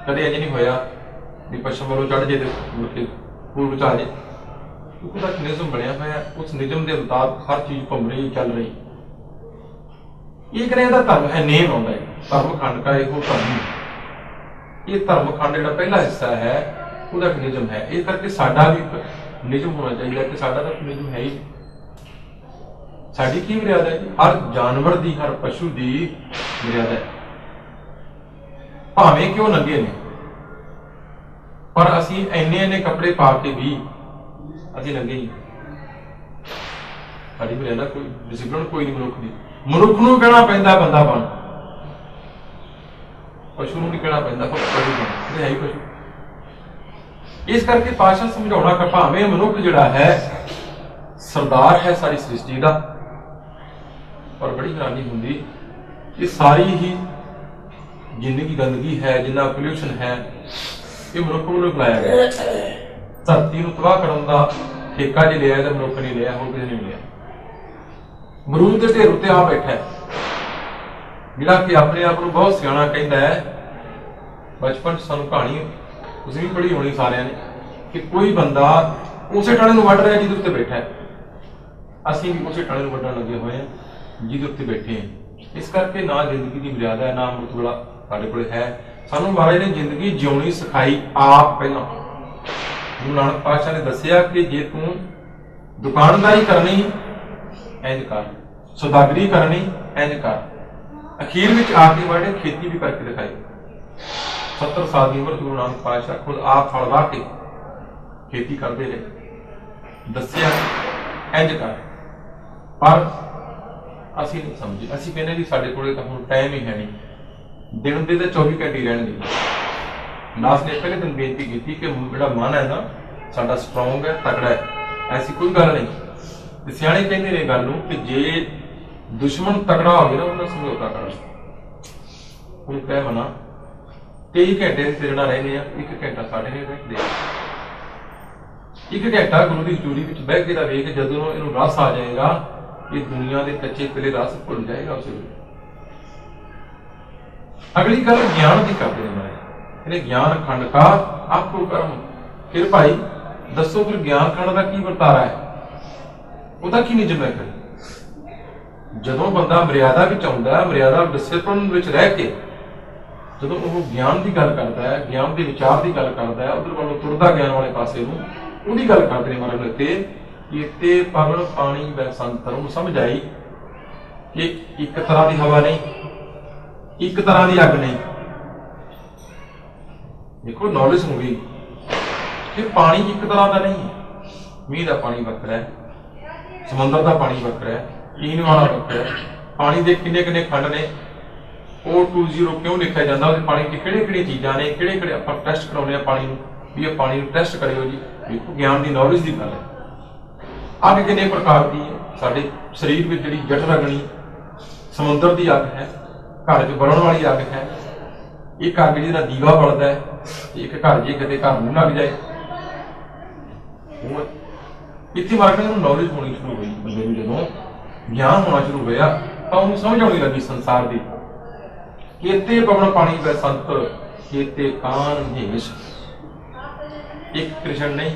ਕਦੇ ਅਜੇ ਨਹੀਂ ਹੋਇਆ ਵੀ ਪੱਛਮ ਵੱਲੋਂ ਚੜ੍ਹ ਜੇ ਤੇ ਮੁੜ ਕੇ ਪੂਰਬ ਚ ਆ ਜੇ। ਉਹਦਾ ਇੱਕ ਨਿਯਮ ਬਣਿਆ ਹੋਇਆ, ਉਸ ਨਿਯਮ ਦੇ ਮੁਤਾਬਕ ਹਰ ਚੀਜ਼ ਘੁੰਮ ਰਹੀ ਚੱਲ ਰਹੀ। ਇਹ ਕਰੇ ਇਹਦਾ ਧਰਮ ਹੈ, ਨੇਮ ਆਉਂਦਾ ਹੈ ਧਰਮਖੰਡ ਕਾ ਇਹੋ ਧਰਮ। ਇਹ ਧਰਮਖੰਡ ਜਿਹੜਾ ਪਹਿਲਾ ਹਿੱਸਾ ਹੈ ਉਹਦਾ ਇੱਕ ਨਿਯਮ ਹੈ। ਇਸ ਕਰਕੇ ਸਾਡਾ ਵੀ ਇੱਕ ਨਿਯਮ ਹੋਣਾ ਚਾਹੀਦਾ ਕਿ ਸਾਡਾ ਤਾਂ ਨਿਯਮ ਹੈ ਹੀ। ਸਾਡੀ ਕੀ ਮਰਿਆਦਾ ਹੈ? ਹਰ ਜਾਨਵਰ ਦੀ, ਹਰ ਪਸ਼ੂ ਦੀ ਮਰਿਆਦਾ ਹੈ। ਭਾਵੇਂ ਕਿ ਉਹ ਨੰਗੇ ਨੇ, ਪਰ ਅਸੀਂ ਇੰਨੇ ਕੱਪੜੇ ਪਾ ਕੇ ਵੀ ਅਸੀਂ ਨੰਗੇ ਹੀ। ਸਾਡੀ ਮਰਿਆਦਾ ਕੋਈ ਡਿਸਿਪਲਿਨ ਕੋਈ ਨਹੀਂ ਮਨੁੱਖ ਦੀ। ਮਨੁੱਖ ਨੂੰ ਕਹਿਣਾ ਪੈਂਦਾ ਬੰਦਾ ਬਣ, ਪਸ਼ੂ ਨੂੰ ਨਹੀਂ ਕਹਿਣਾ ਪੈਂਦਾ ਪਸ਼ੂ ਬਣ, ਇਹ ਹੈ ਹੀ ਪਸ਼ੂ। ਇਸ ਕਰਕੇ ਪਾਸ਼ਾ ਸਮਝਾਉਣਾ ਕਿ ਭਾਵੇਂ ਮਨੁੱਖ ਜਿਹੜਾ ਹੈ ਸਰਦਾਰ ਹੈ ਸਾਰੀ ਸ੍ਰਿਸ਼ਟੀ ਦਾ, ਪਰ ਬੜੀ ਹੈਰਾਨੀ ਹੁੰਦੀ ਕਿ ਸਾਰੀ ਹੀ ਜਿੰਨੀ ਕੀ ਗੰਦਗੀ ਹੈ, ਜਿੰਨਾ ਪੋਲਿਊਸ਼ਨ ਹੈ, ਇਹ ਮਨੁੱਖ ਨੂੰ ਫੈਲਾਇਆ ਗਿਆ। ਧਰਤੀ ਨੂੰ ਤਬਾਹ ਕਰਨ ਦਾ ਠੇਕਾ ਜੇ ਲਿਆ ਤਾਂ ਮਨੁੱਖ ਨੇ ਲਿਆ, ਹੋਰ ਕਿਸੇ ਨੇ ਲਿਆ। ਮਰੂਦ ਦੇ ਢੇਰ ਉੱਤੇ ਆ ਬੈਠਾ ਜਿਹੜਾ ਕਿ ਆਪਣੇ ਆਪ ਨੂੰ ਬਹੁਤ ਸਿਆਣਾ ਕਹਿੰਦਾ ਹੈ। ਬਚਪਨ 'ਚ ਸਾਨੂੰ ਕਹਾਣੀ ਤੁਸੀਂ ਵੀ ਪੜ੍ਹੀ ਹੋਣੀ ਸਾਰਿਆਂ ਨੇ ਕਿ ਕੋਈ ਬੰਦਾ ਉਸੇ ਟਾਣੇ ਨੂੰ ਵੱਢ ਰਿਹਾ ਜਿਹਦੇ ਉੱਤੇ ਬੈਠਾ ਹੈ। ਅਸੀਂ ਵੀ ਉਸੇ ਟਾਣੇ ਨੂੰ ਵੱਢਣ ਲੱਗੇ ਹੋਏ ਹਾਂ ਜਿਹਦੇ ਉੱਤੇ ਬੈਠੇ ਹਾਂ। ਇਸ ਕਰਕੇ ਨਾ ਜ਼ਿੰਦਗੀ ਦੀ ਮਰਿਆਦਾ ਹੈ, ਨਾ ਅੰਮ੍ਰਿਤ ਵੇਲਾ ਸਾਡੇ ਕੋਲ ਹੈ। ਸਾਨੂੰ ਮਹਾਰਾਜ ਨੇ ਜ਼ਿੰਦਗੀ ਜਿਉਣੀ ਸਿਖਾਈ ਆਪ। ਪਹਿਲਾਂ ਗੁਰੂ ਨਾਨਕ ਪਾਤਸ਼ਾਹ ਨੇ ਦੱਸਿਆ ਕਿ ਜੇ ਤੂੰ ਦੁਕਾਨਦਾਰੀ ਕਰਨੀ ਇੰਝ ਕਰ, ਸੌਦਾਗਰੀ ਕਰਨੀ ਇੰਝ ਕਰ। ਅਖੀਰ ਵਿੱਚ ਆ ਕੇ ਵਾੜੇ ਖੇਤੀ ਵੀ ਕਰਕੇ ਦਿਖਾਈ। 70 ਸਾਲ ਦੀ ਉਮਰ ਗੁਰੂ ਨਾਨਕ ਪਾਤਸ਼ਾਹ ਖੁਦ ਆਪ ਫਲ ਵਾਹ ਕੇ ਖੇਤੀ ਕਰਦੇ ਰਹੇ। ਦੱਸਿਆ ਇੰਝ ਕਰ, ਪਰ ਅਸੀਂ ਨਹੀਂ ਸਮਝੇ। ਅਸੀਂ ਕਹਿੰਦੇ ਜੀ ਸਾਡੇ ਕੋਲੇ ਤਾਂ ਹੁਣ ਟਾਈਮ ਹੀ ਹੈ ਨਹੀਂ, ਦਿਨ ਦੇ ਤਾਂ 24 ਘੰਟੇ ਰਹਿਣਗੇ। ਨਾਸ ਨੇ ਪਹਿਲੇ ਦਿਨ ਬੇਨਤੀ ਕੀਤੀ ਕਿ ਜਿਹੜਾ ਮਨ ਹੈ ਨਾ ਸਾਡਾ ਸਟਰੋਂਗ ਹੈ, ਤਕੜਾ ਹੈ, ਐਸੀ ਕੋਈ ਗੱਲ ਨਹੀਂ। ਤੇ ਸਿਆਣੇ ਕਹਿੰਦੇ ਨੇ ਗੱਲ ਨੂੰ ਕਿ ਜੇ दुश्मन तगड़ा हो गया ना उन्हें समझौता कर कह मना 23 घंटे तेरे नाल रहने आ 1 घंटा साढ़े ने बैठते 1 घंटा गुरु की हजूरी में बह के वेख जदों इनू रस आ जाएगा ये दुनिया के कच्चे पीले रस भुल जाएगा उस वेले। अगली गल ज्ञान की करते हैं इन्हें ज्ञान खंड का आपको कर्म। फिर भाई दसो फिर ज्ञान खंड का की वर्तारा है ਉਹਦਾ ਕੀ ਨਿਯਮ ਹੈ। ਫਿਰ ਜਦੋਂ ਬੰਦਾ ਮਰਿਆਦਾ ਵਿੱਚ ਆਉਂਦਾ ਹੈ ਮਰਿਆਦਾ ਡਿਸਪਲਿਨ ਵਿੱਚ ਰਹਿ ਕੇ ਜਦੋਂ ਉਹ ਗਿਆਨ ਦੀ ਗੱਲ ਕਰਦਾ ਹੈ ਗਿਆਨ ਦੇ ਵਿਚਾਰ ਦੀ ਗੱਲ ਕਰਦਾ ਹੈ ਉਧਰ ਵੱਲੋਂ ਤੁਰਦਾ ਗਿਆਨ ਵਾਲੇ ਪਾਸੇ ਨੂੰ ਉਹਦੀ ਗੱਲ ਕਰਦੇ ਨੇ ਮਹਾਰਾਜ ਨੇ ਤੇ ਪਵਨ ਪਾਣੀ ਬੈਸੰਤਰ ਨੂੰ ਸਮਝ ਆਈ ਕਿ ਇੱਕ ਤਰ੍ਹਾਂ ਦੀ ਹਵਾ ਨਹੀਂ ਇੱਕ ਤਰ੍ਹਾਂ ਦੀ ਅੱਗ ਨਹੀਂ। ਦੇਖੋ ਨੌਲੇਜ ਹੋ ਗਈ ਕਿ ਪਾਣੀ ਇੱਕ ਤਰ੍ਹਾਂ ਦਾ ਨਹੀਂ ਹੈ। ਮੀਂਹ ਦਾ ਪਾਣੀ ਵੱਖਰਾ ਹੈ ਸਮੁੰਦਰ ਦਾ ਪਾਣੀ ਵੱਖਰਾ ਹੈ ਪੀਣ ਵਾਲਾ ਵੱਖਰਾ ਹੈ। ਪਾਣੀ ਦੇ ਕਿੰਨੇ ਕਿੰਨੇ ਖੰਡ ਨੇ O20 ਕਿਉਂ ਲਿਖਿਆ ਜਾਂਦਾ ਉਹਦੇ ਪਾਣੀ ਦੀ ਕਿਹੜੇ ਕਿਹੜੇ ਚੀਜ਼ਾਂ ਨੇ ਕਿਹੜੇ ਕਿਹੜੇ ਆਪਾਂ ਟੈਸਟ ਕਰਾਉਂਦੇ ਆ ਪਾਣੀ ਨੂੰ ਵੀ ਇਹ ਪਾਣੀ ਨੂੰ ਟੈਸਟ ਕਰਿਓ ਜੀ। ਦੇਖੋ ਗਿਆਨ ਦੀ ਨੌਲੇਜ ਦੀ ਗੱਲ ਹੈ। ਅੱਗ ਕਿੰਨੇ ਪ੍ਰਕਾਰ ਦੀ ਹੈ ਸਾਡੇ ਸਰੀਰ ਵਿੱਚ ਜਿਹੜੀ ਜਠਰ ਅਗਨੀ ਸਮੁੰਦਰ ਦੀ ਅੱਗ ਹੈ ਘਰ 'ਚ ਬਲਣ ਵਾਲੀ ਅੱਗ ਹੈ। ਇੱਕ ਅੱਗ ਜਿਹਦਾ ਦੀਵਾ ਬਲਦਾ ਹੈ ਇੱਕ ਘਰ ਜੇ ਕਿਤੇ ਘਰ ਨੂੰ ਲੱਗ ਜਾਏ इतनी बार नॉलेज होनी शुरू हुई बंदे में जो ज्ञान होना शुरू होया तो उन्हें समझ आने लगी संसार की केते पवन पानी बसंत केते कान महेश। एक कृष्ण नहीं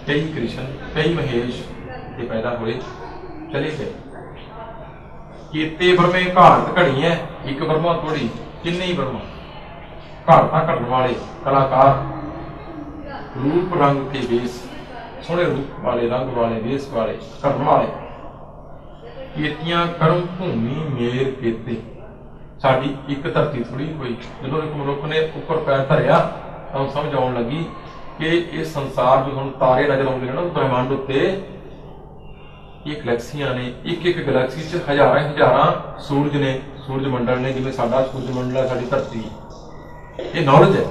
कई कृष्ण कई महेश ये पैदा हुए चले गए। केते ब्रह्मे घाट घड़ी है एक ब्रह्मा थोड़ी किन्ने ही ब्रह्मा घाटा घटन वाले कलाकार रूप रंग के बेस सोहने रूप वाले रंग वाले वेश वाले कर्म वाले कीतियां कर्म भूमि मेर केते साडी एक धरती थोड़ी हुई। जो एक मनुख ने उपर पैर धरिया तो समझ आउण लगी कि इस संसार में हुण तारे नजर आउंदे ने ना ब्रह्मांड उत्ते ये गैलेक्सियां ने एक एक गैलेक्सी च हजारां हजारां सूरज ने सूरज मंडल ने जिवें साडा सूरज मंडल है साडी धरती ये नॉलेज है।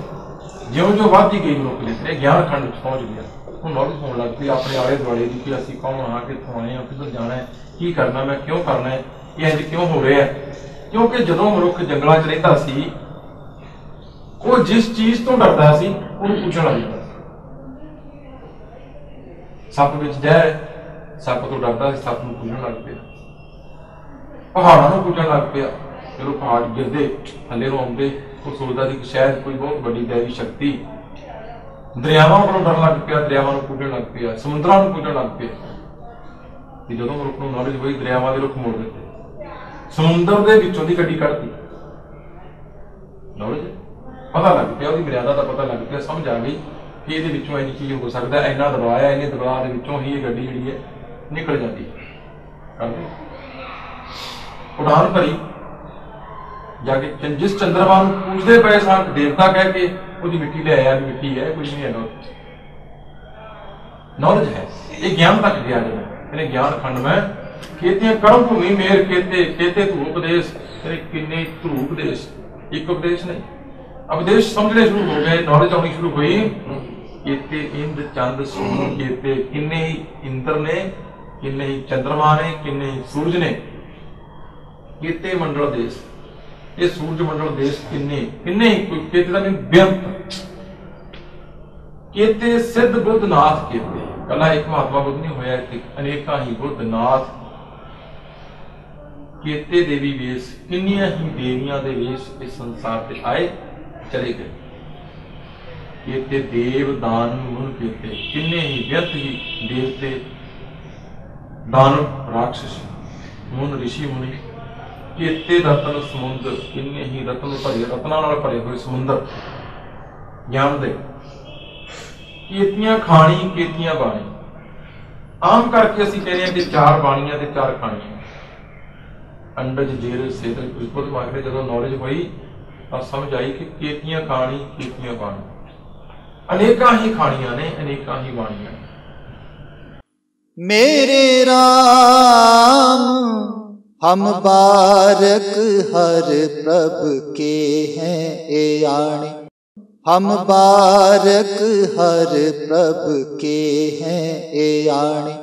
ज्यों-ज्यों वधदी गई मनुख ने ज्ञान खंड पहुंच गया नॉलेज होने लग पई अपने आले दुआले की कि असीं कौन हाँ कित्थों आए हैं किधर जाना है की करना मैं क्यों करना है ये इंज क्यों हो रहा है। क्योंकि जदों मनुख जंगलों च रहिंदा सी वो जिस चीज तो डरदा सी उहनूं पूछण लग जांदा सप विच जहर सप तो डरदा सी सप नूं पूछण लग पिया पहाड़ां नूं पूछण लग पिया जदों पहाड़ गिरदे थल्ले नूं आउंदे वो सोचदा सी कि शायद कोई बहुत वड्डी दैवी शक्ति दरियावां कोलों डर लग पिया दरियावां नूं पूजण लग पिया समुद्रां नूं पूजण लग पिया। जदों मनुख नूं नॉलेज होई दरियावां दे रुख मोड़ दित्ते समुंदर दे विचों दी गड्डी कढती नॉलेज पता लग पिया ਉਹਦੀ ਮਰਿਆਦਾ ਦਾ पता लग पिया समझ आ गई कि ਇਹਦੇ ਵਿੱਚੋਂ ਇੰਨੀ ਚੀਜ਼ ਹੋ ਸਕਦਾ है ਇੰਨਾ ਦਬਾਅ है ਇੰਨੇ ਦਬਾਅ ਦੇ ਵਿੱਚੋਂ ਹੀ ਇਹ ਗੱਡੀ ਜਿਹੜੀ ਹੈ ਨਿਕਲ ਜਾਂਦੀ ਕਰਦੇ उड़ान भरी जाके जिस चंद्रमा नूं पूजदे पए सन देवता कह के ਉਹਦੀ ਮਿੱਟੀ ले आया मिट्टी है कुछ नहीं है नॉलेज है ये ज्ञान तक गया जब इन्हें ज्ञान खंड में केते कर्म भूमि मेर केते केते धूप उपदेश तेरे किन्ने धूप उपदेश एक उपदेश नहीं उपदेश समझने शुरू हो गए नॉलेज आनी शुरू हुई केते इंद्र चंद सूर्य केते किन्ने ही इंद्र ने किन्ने ही चंद्रमा ने किन्ने ही सूरज ने केते मंडल देश ये सूरज मंडल देश किन्ने किन्ने केते का नहीं बेअंत केते सिद्ध बुद्ध नाथ केते कला एक महात्मा बुद्ध नहीं होया अनेका ही बुद्ध नाथ केते देवी वेश किन्नियां ही देवियां दे वेश इस संसार पे आए चले गए। केते देव दान मुन केते किन्ने ही व्यर्थ ही देवते दानव राक्षस मुन ऋषि मुनि केते रतन समुद्र किन्ने ही रतन भरे रत्नां नाल भरे हुए समुद्र ज्ञान दे केतियां खानी केतियां बाणी आम करके असीं कहते हैं कि 4 बाणियां ते 4 खाणियां अंडज जेर सेदल कुछ मागरे जदों नॉलेज हुई तो समझ आई कि केतियां खानी केतियां बाणी अनेकां ही खाणियां ने अनेकां ही बाणियां मेरे राम हम बारक हर प्रभ के हैं ए आणे हम बारक हर प्रभ के हैं ए आणे।